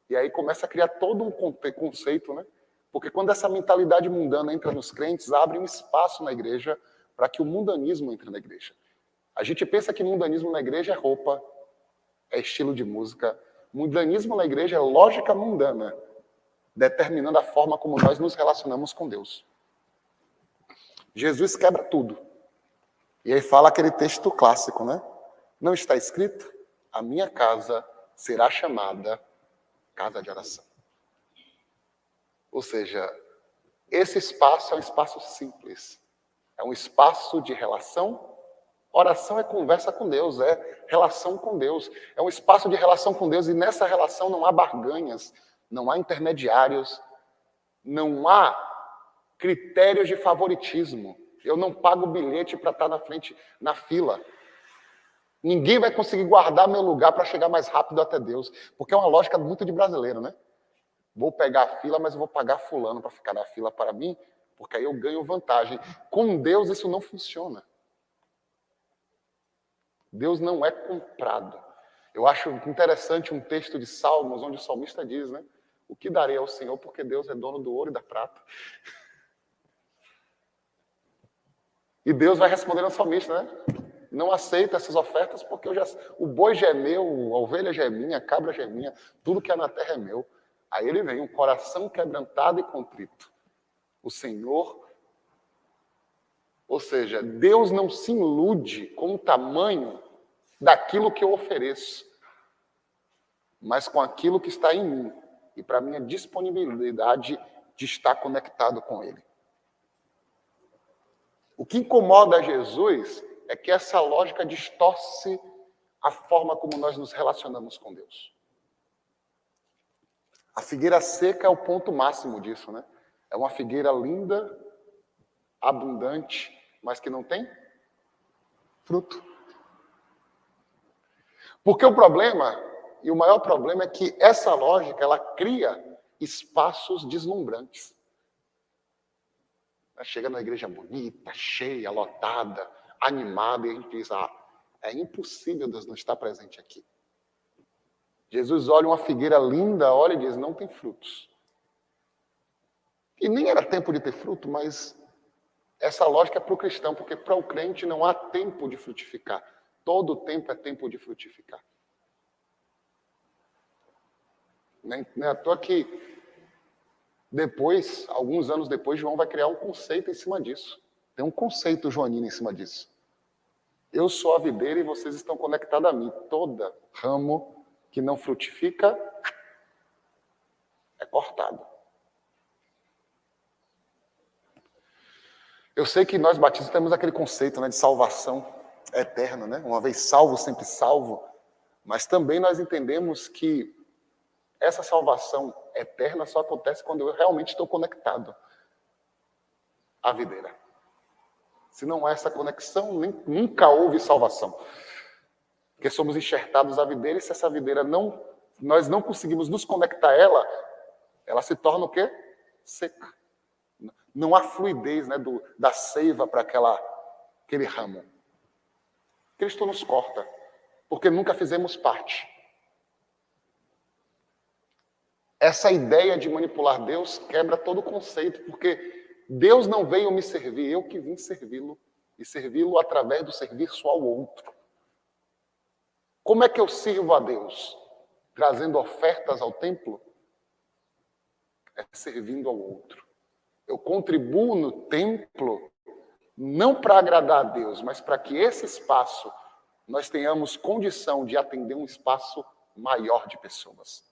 E aí começa a criar todo um conceito, né? Porque quando essa mentalidade mundana entra nos crentes, abre um espaço na igreja para que o mundanismo entre na igreja. A gente pensa que mundanismo na igreja é roupa, é estilo de música. Mundanismo na igreja é lógica mundana, determinando a forma como nós nos relacionamos com Deus. Jesus quebra tudo. E aí fala aquele texto clássico, né? Não está escrito? A minha casa será chamada casa de oração. Ou seja, esse espaço é um espaço simples. É um espaço de relação. Oração é conversa com Deus, é relação com Deus. É um espaço de relação com Deus e nessa relação não há barganhas, não há intermediários, não há critérios de favoritismo. Eu não pago bilhete para estar na frente, na fila. Ninguém vai conseguir guardar meu lugar para chegar mais rápido até Deus, porque é uma lógica muito de brasileiro, né? Vou pegar a fila, mas eu vou pagar fulano para ficar na fila para mim, porque aí eu ganho vantagem. Com Deus isso não funciona. Deus não é comprado. Eu acho interessante um texto de Salmos, onde o salmista diz, né? O que darei ao Senhor, porque Deus é dono do ouro e da prata. E Deus vai responder ao salmista, né? Não aceita essas ofertas, porque o boi já é meu, a ovelha já é minha, a cabra já é minha, tudo que há na terra é meu. Aí ele vem, um coração quebrantado e contrito. O Senhor, ou seja, Deus não se ilude com o tamanho daquilo que eu ofereço, mas com aquilo que está em mim e para a minha disponibilidade de estar conectado com Ele. O que incomoda Jesus é que essa lógica distorce a forma como nós nos relacionamos com Deus. A figueira seca é o ponto máximo disso, né? É uma figueira linda, abundante, mas que não tem fruto. Porque o problema, e o maior problema, é que essa lógica, ela cria espaços deslumbrantes. Chega na igreja bonita, cheia, lotada, animada, e a gente diz, é impossível Deus não estar presente aqui. Jesus olha uma figueira linda, olha e diz, não tem frutos. E nem era tempo de ter fruto, mas essa lógica é para o cristão, porque para o crente não há tempo de frutificar. Todo tempo é tempo de frutificar. Não é à toa que depois, alguns anos depois, João vai criar um conceito em cima disso. Tem um conceito joanino em cima disso. Eu sou a videira e vocês estão conectados a mim. Toda ramo que não frutifica é cortado. Eu sei que nós batistas temos aquele conceito, né, de salvação eterna, né? Uma vez salvo, sempre salvo. Mas também nós entendemos que essa salvação eterna só acontece quando eu realmente estou conectado à videira. Se não há essa conexão, nunca houve salvação. Porque somos enxertados à videira e se essa videira nós não conseguimos nos conectar a ela se torna o quê? Seca. Não há fluidez, né, da seiva para aquele ramo. Cristo nos corta, porque nunca fizemos parte. Essa ideia de manipular Deus quebra todo o conceito, porque Deus não veio me servir, eu que vim servi-lo, e servi-lo através do serviço ao outro. Como é que eu sirvo a Deus? Trazendo ofertas ao templo? é servindo ao outro. Eu contribuo no templo não para agradar a Deus, mas para que esse espaço nós tenhamos condição de atender um espaço maior de pessoas.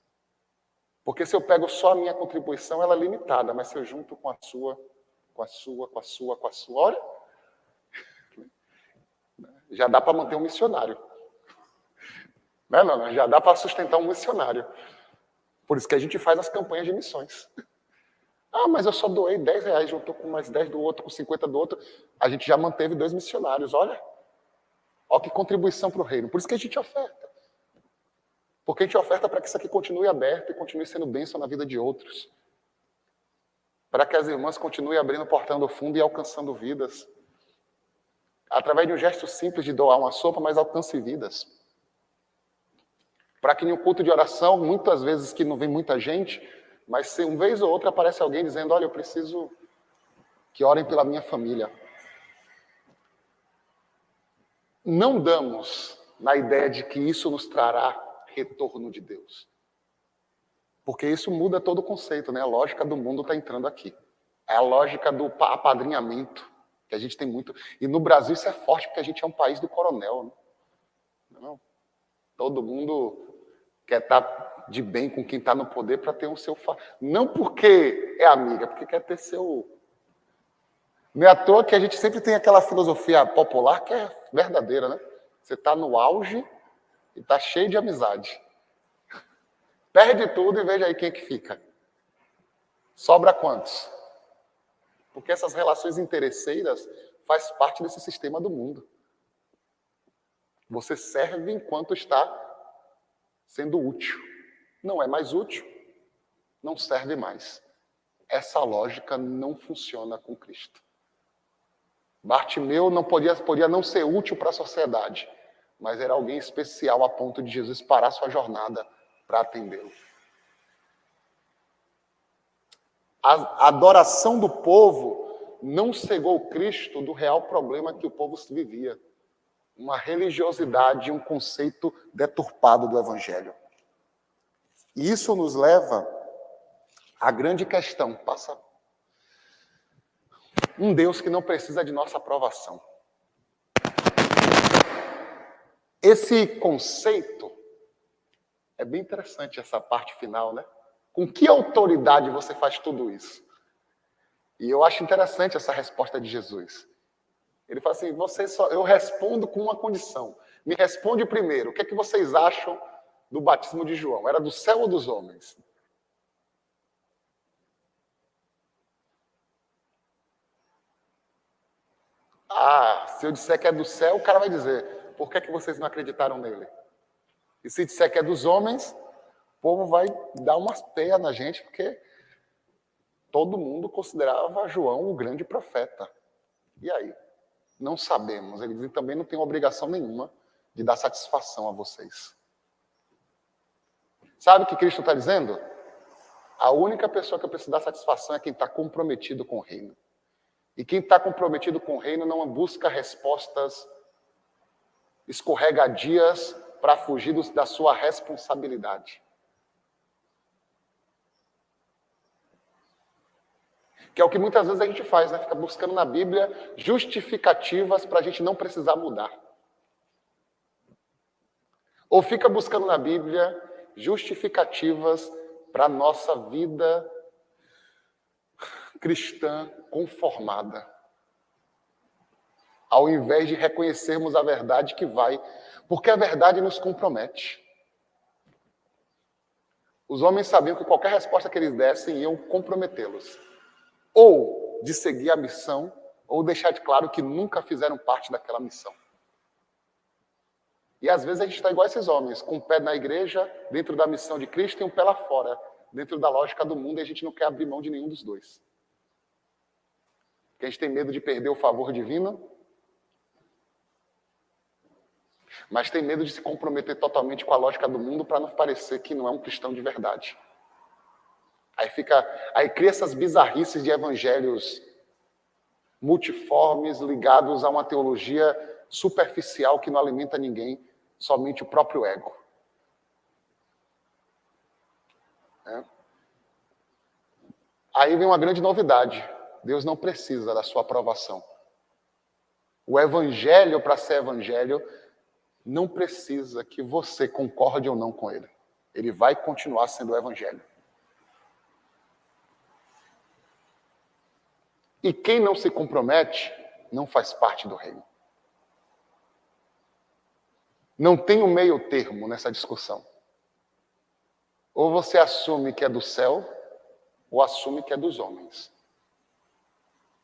Porque se eu pego só a minha contribuição, ela é limitada, mas se eu junto com a sua, olha, já dá para manter um missionário. Não, já dá para sustentar um missionário. Por isso que a gente faz as campanhas de missões. Ah, mas eu só doei R$10, juntou com mais 10 do outro, com 50 do outro. A gente já manteve 2 missionários, olha. Olha que contribuição para o reino. Por isso que a gente oferta. Porque a gente oferta para que isso aqui continue aberto e continue sendo bênção na vida de outros. Para que as irmãs continuem abrindo o portão do fundo e alcançando vidas. Através de um gesto simples de doar uma sopa, mas alcance vidas. Para que em um culto de oração, muitas vezes que não vem muita gente, mas se uma vez ou outra aparece alguém dizendo, olha, eu preciso que orem pela minha família. Não damos na ideia de que isso nos trará retorno de Deus. Porque isso muda todo o conceito, né? A lógica do mundo está entrando aqui. É a lógica do apadrinhamento, que a gente tem muito. E no Brasil isso é forte, porque a gente é um país do coronel. Né? Não. Todo mundo quer estar de bem com quem está no poder para ter um seu... Não porque é amiga, porque quer ter seu... Não é à toa que a gente sempre tem aquela filosofia popular que é verdadeira, né? Você está no auge e está cheio de amizade. Perde tudo e veja aí quem é que fica. Sobra quantos? Porque essas relações interesseiras faz parte desse sistema do mundo. Você serve enquanto está sendo útil. Não é mais útil, não serve mais. Essa lógica não funciona com Cristo. Bartimeu não podia não ser útil para a sociedade, mas era alguém especial a ponto de Jesus parar sua jornada para atendê-lo. A adoração do povo não cegou Cristo do real problema que o povo vivia. Uma religiosidade, um conceito deturpado do Evangelho. E isso nos leva à grande questão. Passa. Um Deus que não precisa de nossa aprovação. Esse conceito é bem interessante, essa parte final, né? Com que autoridade você faz tudo isso? E eu acho interessante essa resposta de Jesus. Ele fala assim, eu respondo com uma condição. Me responde primeiro, o que é que vocês acham do batismo de João? Era do céu ou dos homens? Ah, se eu disser que é do céu, o cara vai dizer, por que é que vocês não acreditaram nele? E se disser que é dos homens, o povo vai dar umas peias na gente, porque todo mundo considerava João o grande profeta. E aí? Não sabemos. Ele diz, também não tem obrigação nenhuma de dar satisfação a vocês. Sabe o que Cristo está dizendo? A única pessoa que eu preciso dar satisfação é quem está comprometido com o reino. E quem está comprometido com o reino não busca respostas escorregadias para fugir da sua responsabilidade. Que é o que muitas vezes a gente faz, né? Fica buscando na Bíblia justificativas para a gente não precisar mudar. Ou fica buscando na Bíblia justificativas para a nossa vida cristã conformada. Ao invés de reconhecermos a verdade que vai, porque a verdade nos compromete. Os homens sabiam que qualquer resposta que eles dessem iam comprometê-los. Ou de seguir a missão, ou deixar de claro que nunca fizeram parte daquela missão. E às vezes a gente está igual a esses homens, com um pé na igreja, dentro da missão de Cristo, e um pé lá fora, dentro da lógica do mundo, e a gente não quer abrir mão de nenhum dos dois. Porque a gente tem medo de perder o favor divino, mas tem medo de se comprometer totalmente com a lógica do mundo para não parecer que não é um cristão de verdade. Aí cria essas bizarrices de evangelhos multiformes, ligados a uma teologia superficial que não alimenta ninguém, somente o próprio ego. Aí vem uma grande novidade. Deus não precisa da sua aprovação. O evangelho, para ser evangelho, não precisa que você concorde ou não com ele. Ele vai continuar sendo o evangelho. E quem não se compromete, não faz parte do reino. Não tem um meio termo nessa discussão. Ou você assume que é do céu, ou assume que é dos homens.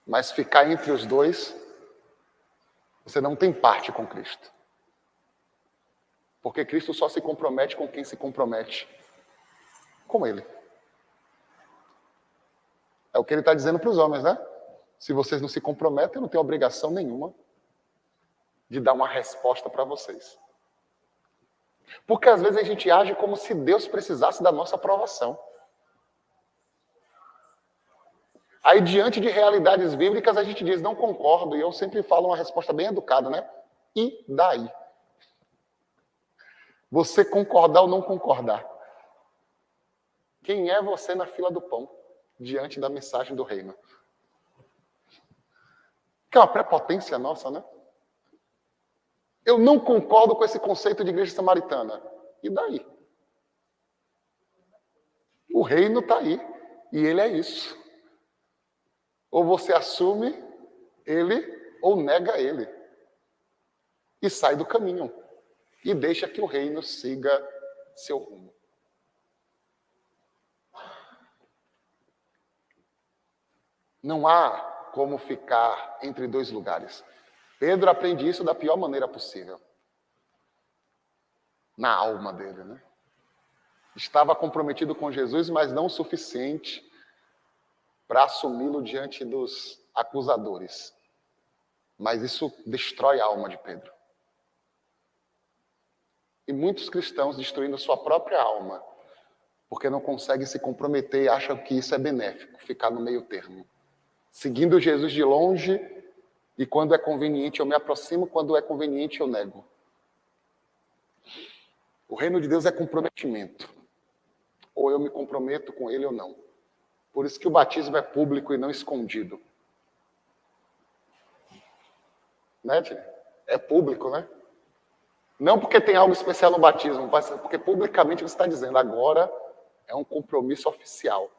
Mas ficar entre os dois, você não tem parte com Cristo. Porque Cristo só se compromete com quem se compromete com Ele. É o que Ele está dizendo para os homens, né? Se vocês não se comprometem, eu não tenho obrigação nenhuma de dar uma resposta para vocês. Porque às vezes a gente age como se Deus precisasse da nossa aprovação. Aí, diante de realidades bíblicas, a gente diz, não concordo. E eu sempre falo uma resposta bem educada, né? E daí? Você concordar ou não concordar? Quem é você na fila do pão, diante da mensagem do reino? Que é uma prepotência nossa, né? Eu não concordo com esse conceito de igreja samaritana. E daí? O reino está aí. E ele é isso. Ou você assume ele, ou nega ele. E sai do caminho. E deixa que o reino siga seu rumo. Não há como ficar entre dois lugares. Pedro aprende isso da pior maneira possível. Na alma dele, né? Estava comprometido com Jesus, mas não o suficiente para assumi-lo diante dos acusadores. Mas isso destrói a alma de Pedro. E muitos cristãos destruindo sua própria alma, porque não conseguem se comprometer e acham que isso é benéfico, ficar no meio termo. Seguindo Jesus de longe, e quando é conveniente eu me aproximo, quando é conveniente eu nego. O reino de Deus é comprometimento. Ou eu me comprometo com ele ou não. Por isso que o batismo é público e não escondido. Né, tia? É público, né? Não porque tem algo especial no batismo, mas porque publicamente você está dizendo, agora é um compromisso oficial.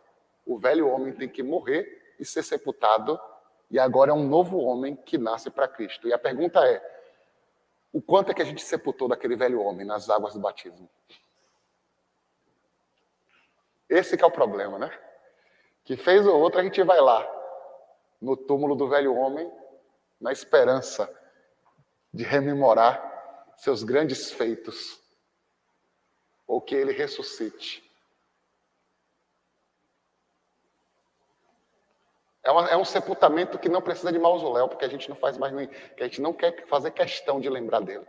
O velho homem tem que morrer e ser sepultado, e agora é um novo homem que nasce para Cristo. E a pergunta é, o quanto é que a gente sepultou daquele velho homem nas águas do batismo? Esse que é o problema, né? Que fez ou outro, a gente vai lá, no túmulo do velho homem, na esperança de rememorar seus grandes feitos, ou que ele ressuscite. É um sepultamento que não precisa de mausoléu, porque a gente não faz mais nem, que a gente não quer fazer questão de lembrar dele.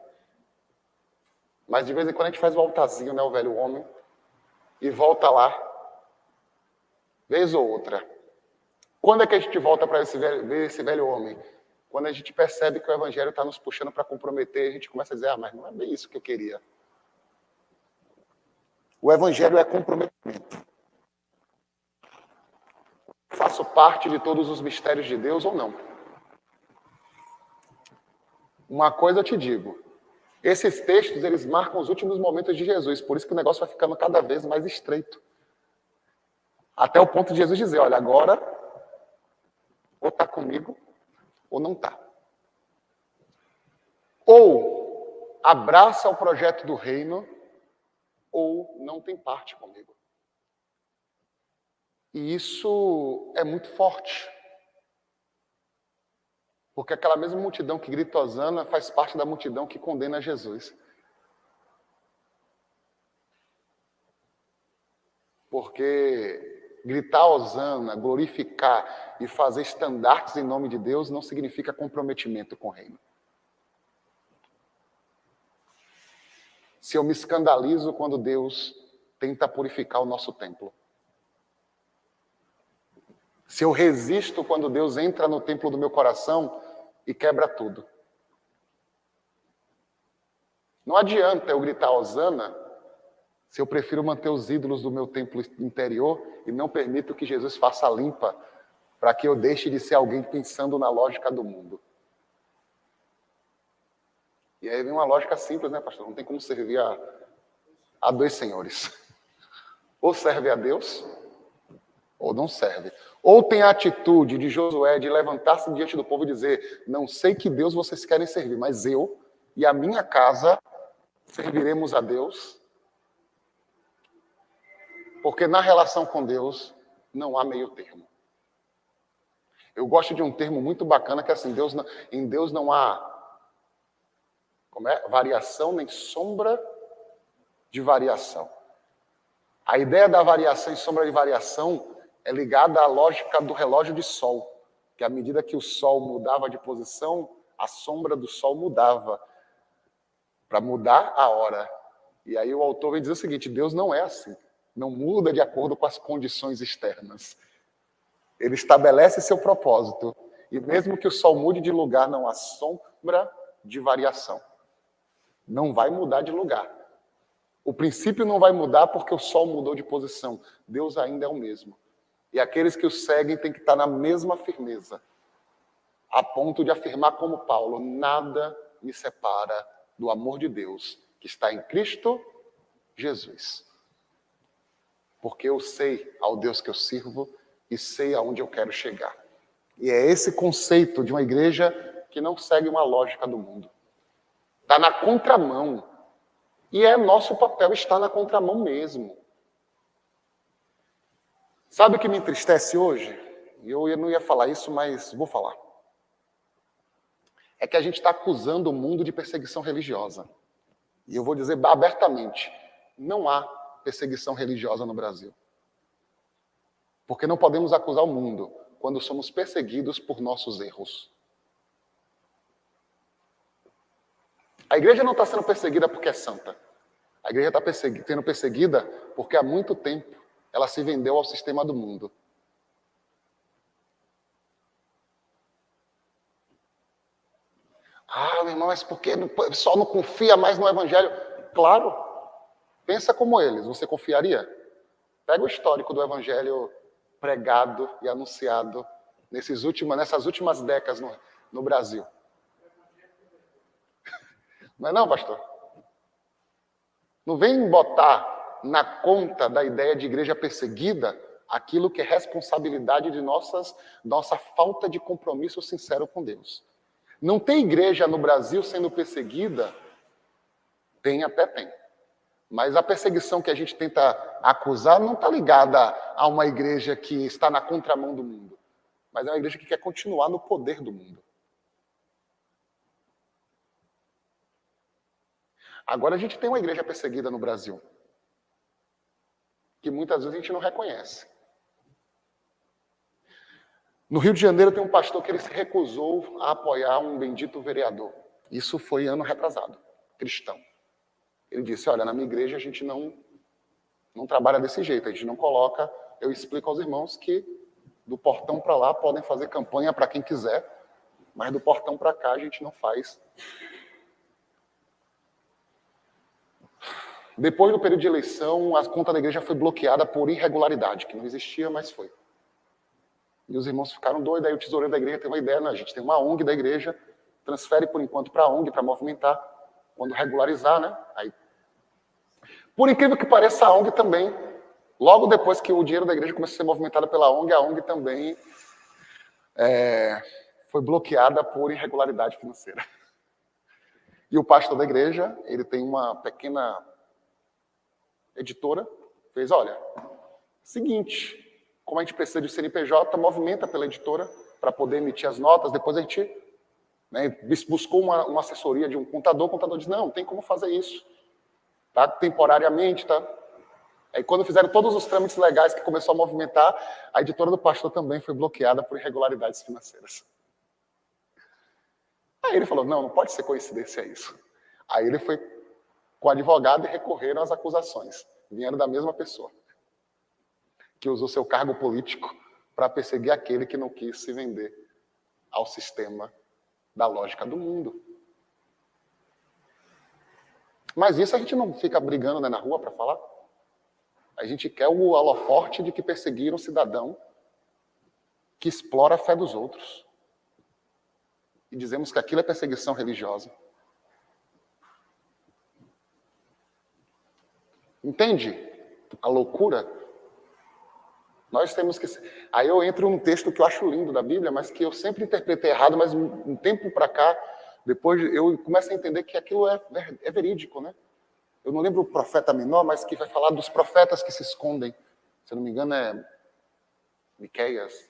Mas de vez em quando a gente faz o altarzinho, né, o velho homem, e volta lá, vez ou outra. Quando é que a gente volta para ver esse velho homem? Quando a gente percebe que o evangelho está nos puxando para comprometer, a gente começa a dizer, mas não é bem isso que eu queria. O evangelho é comprometimento. Faço parte de todos os mistérios de Deus ou não? Uma coisa eu te digo, esses textos, eles marcam os últimos momentos de Jesus, por isso que o negócio vai ficando cada vez mais estreito. Até o ponto de Jesus dizer, olha, agora, ou está comigo, ou não está. Ou abraça o projeto do reino, ou não tem parte comigo. E isso é muito forte. Porque aquela mesma multidão que grita hosana faz parte da multidão que condena Jesus. Porque gritar hosana, glorificar e fazer estandartes em nome de Deus não significa comprometimento com o reino. Se eu me escandalizo quando Deus tenta purificar o nosso templo. Se eu resisto quando Deus entra no templo do meu coração e quebra tudo. Não adianta eu gritar hosana Se eu prefiro manter os ídolos do meu templo interior e não permito que Jesus faça a limpa para que eu deixe de ser alguém pensando na lógica do mundo. E aí vem uma lógica simples, né, pastor? Não tem como servir a dois senhores. Ou serve a Deus, ou não serve. Ou tem a atitude de Josué de levantar-se diante do povo e dizer: não sei que Deus vocês querem servir, mas eu e a minha casa serviremos a Deus. Porque na relação com Deus não há meio termo. Eu gosto de um termo muito bacana que é assim: em Deus não há variação nem sombra de variação. A ideia da variação e sombra de variação é ligada à lógica do relógio de sol, que à medida que o sol mudava de posição, a sombra do sol mudava, para mudar a hora. E aí o autor vem dizer o seguinte: Deus não é assim, não muda de acordo com as condições externas. Ele estabelece seu propósito, e mesmo que o sol mude de lugar, não há sombra de variação. Não vai mudar de lugar. O princípio não vai mudar porque o sol mudou de posição. Deus ainda é o mesmo. E aqueles que o seguem têm que estar na mesma firmeza, a ponto de afirmar como Paulo: nada me separa do amor de Deus, que está em Cristo Jesus. Porque eu sei ao Deus que eu sirvo e sei aonde eu quero chegar. E é esse conceito de uma igreja que não segue uma lógica do mundo. Está na contramão. E é nosso papel estar na contramão mesmo. Sabe o que me entristece hoje? Eu não ia falar isso, mas vou falar. É que a gente está acusando o mundo de perseguição religiosa. E eu vou dizer abertamente: não há perseguição religiosa no Brasil. Porque não podemos acusar o mundo quando somos perseguidos por nossos erros. A igreja não está sendo perseguida porque é santa. A igreja está sendo perseguida porque há muito tempo ela se vendeu ao sistema do mundo. Ah, meu irmão, mas por que o pessoal não confia mais no evangelho? Claro. Pensa como eles. Você confiaria? Pega o histórico do evangelho pregado e anunciado nessas últimas décadas no Brasil. Não é não, pastor? Não vem botar na conta da ideia de igreja perseguida aquilo que é responsabilidade de nossa falta de compromisso sincero com Deus. Não tem igreja no Brasil sendo perseguida? Até tem. Mas a perseguição que a gente tenta acusar não está ligada a uma igreja que está na contramão do mundo, mas é uma igreja que quer continuar no poder do mundo. Agora a gente tem uma igreja perseguida no Brasil, que muitas vezes a gente não reconhece. No Rio de Janeiro tem um pastor que ele se recusou a apoiar um bendito vereador. Isso foi ano retrasado, cristão. Ele disse: olha, na minha igreja a gente não trabalha desse jeito, a gente não coloca... Eu explico aos irmãos que do portão para lá podem fazer campanha para quem quiser, mas do portão para cá a gente não faz. Depois do período de eleição, a conta da igreja foi bloqueada por irregularidade, que não existia, mas foi. E os irmãos ficaram doidos, aí o tesoureiro da igreja teve uma ideia: a gente tem uma ONG da igreja, transfere por enquanto para a ONG, para movimentar, quando regularizar, né? Aí, por incrível que pareça, a ONG também, logo depois que o dinheiro da igreja começou a ser movimentado pela ONG, a ONG também foi bloqueada por irregularidade financeira. E o pastor da igreja, ele tem uma pequena editora, fez: olha, seguinte, como a gente precisa de CNPJ, movimenta pela editora para poder emitir as notas. Depois a gente buscou uma assessoria de um contador. O contador disse: não tem como fazer isso, tá? Temporariamente, tá? Aí quando fizeram todos os trâmites legais que começou a movimentar, a editora do pastor também foi bloqueada por irregularidades financeiras. Aí ele falou: não pode ser coincidência isso. Aí ele foi com o advogado e recorreram às acusações. Vieram da mesma pessoa, que usou seu cargo político para perseguir aquele que não quis se vender ao sistema da lógica do mundo. Mas isso a gente não fica brigando, né, na rua para falar. A gente quer o holoforte de que perseguiram um cidadão que explora a fé dos outros. E dizemos que aquilo é perseguição religiosa. Entende a loucura? Nós temos que... Aí eu entro num texto que eu acho lindo da Bíblia, mas que eu sempre interpretei errado, mas um tempo para cá, depois eu começo a entender que aquilo é verídico, né? Eu não lembro o profeta menor, mas que vai falar dos profetas que se escondem. Se eu não me engano é Miqueias.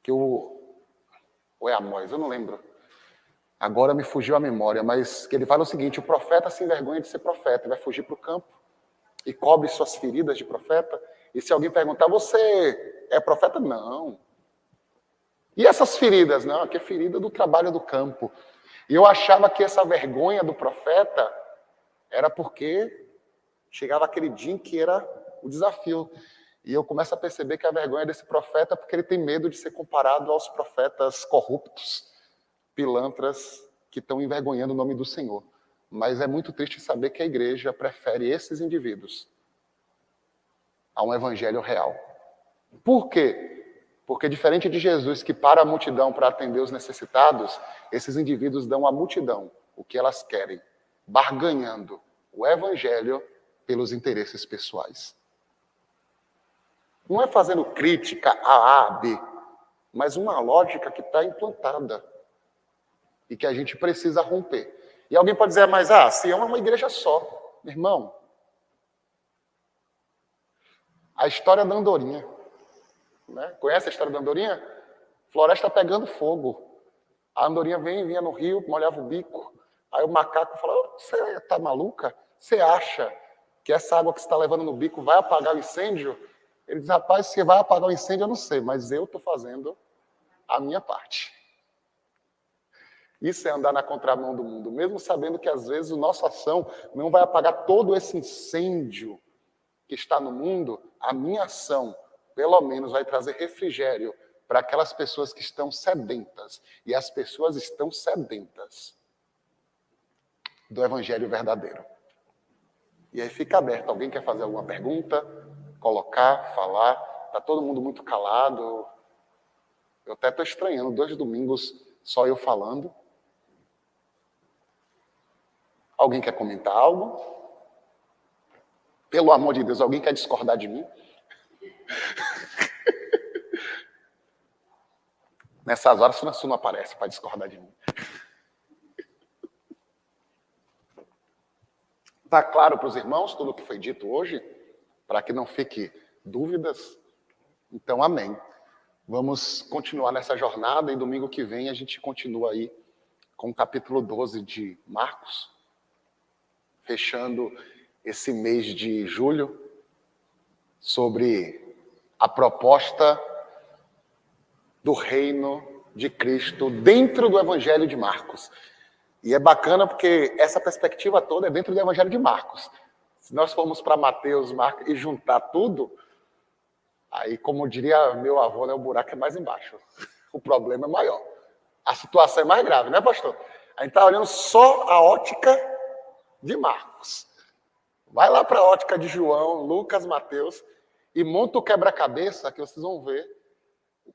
Ou é Amós, eu não lembro. Agora me fugiu a memória, mas que ele fala o seguinte: o profeta se envergonha de ser profeta, vai fugir para o campo e cobre suas feridas de profeta. E se alguém perguntar, você é profeta? Não. E essas feridas? Não, aqui é ferida do trabalho do campo. E eu achava que essa vergonha do profeta era porque chegava aquele dia em que era o desafio. E eu começo a perceber que a vergonha desse profeta é porque ele tem medo de ser comparado aos profetas corruptos, pilantras, que estão envergonhando o nome do Senhor. Mas é muito triste saber que a igreja prefere esses indivíduos a um evangelho real. Por quê? Porque diferente de Jesus, que para a multidão para atender os necessitados, esses indivíduos dão à multidão o que elas querem, barganhando o evangelho pelos interesses pessoais. Não é fazendo crítica a B, mas uma lógica que está implantada e que a gente precisa romper. E alguém pode dizer, mas Sião é uma igreja só. Meu irmão, a história da andorinha. Né? Conhece a história da andorinha? Floresta pegando fogo. A andorinha vinha no rio, molhava o bico. Aí o macaco falou, você está maluca? Você acha que essa água que você está levando no bico vai apagar o incêndio? Ele diz, rapaz, se vai apagar o incêndio eu não sei, mas eu estou fazendo a minha parte. Isso é andar na contramão do mundo, mesmo sabendo que às vezes a nossa ação não vai apagar todo esse incêndio que está no mundo. A minha ação, pelo menos, vai trazer refrigério para aquelas pessoas que estão sedentas. E as pessoas estão sedentas do evangelho verdadeiro. E aí fica aberto. Alguém quer fazer alguma pergunta? Colocar, falar? Está todo mundo muito calado. Eu até estou estranhando, 2 domingos só eu falando. Alguém quer comentar algo? Pelo amor de Deus, alguém quer discordar de mim? Nessas horas, o Franço não aparece para discordar de mim. Está claro para os irmãos tudo o que foi dito hoje? Para que não fique dúvidas? Então, amém. Vamos continuar nessa jornada e domingo que vem a gente continua aí com o capítulo 12 de Marcos, fechando esse mês de julho, sobre a proposta do reino de Cristo dentro do Evangelho de Marcos. E é bacana porque essa perspectiva toda é dentro do Evangelho de Marcos. Se nós formos para Mateus, Marcos e juntar tudo, aí, como diria meu avô, né, o buraco é mais embaixo. O problema é maior. A situação é mais grave, né, pastor? A gente está olhando só a ótica de Marcos. Vai lá para a ótica de João, Lucas, Mateus e monta o quebra-cabeça que vocês vão ver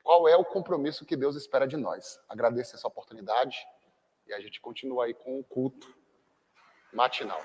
qual é o compromisso que Deus espera de nós. Agradeço essa oportunidade e a gente continua aí com o culto matinal.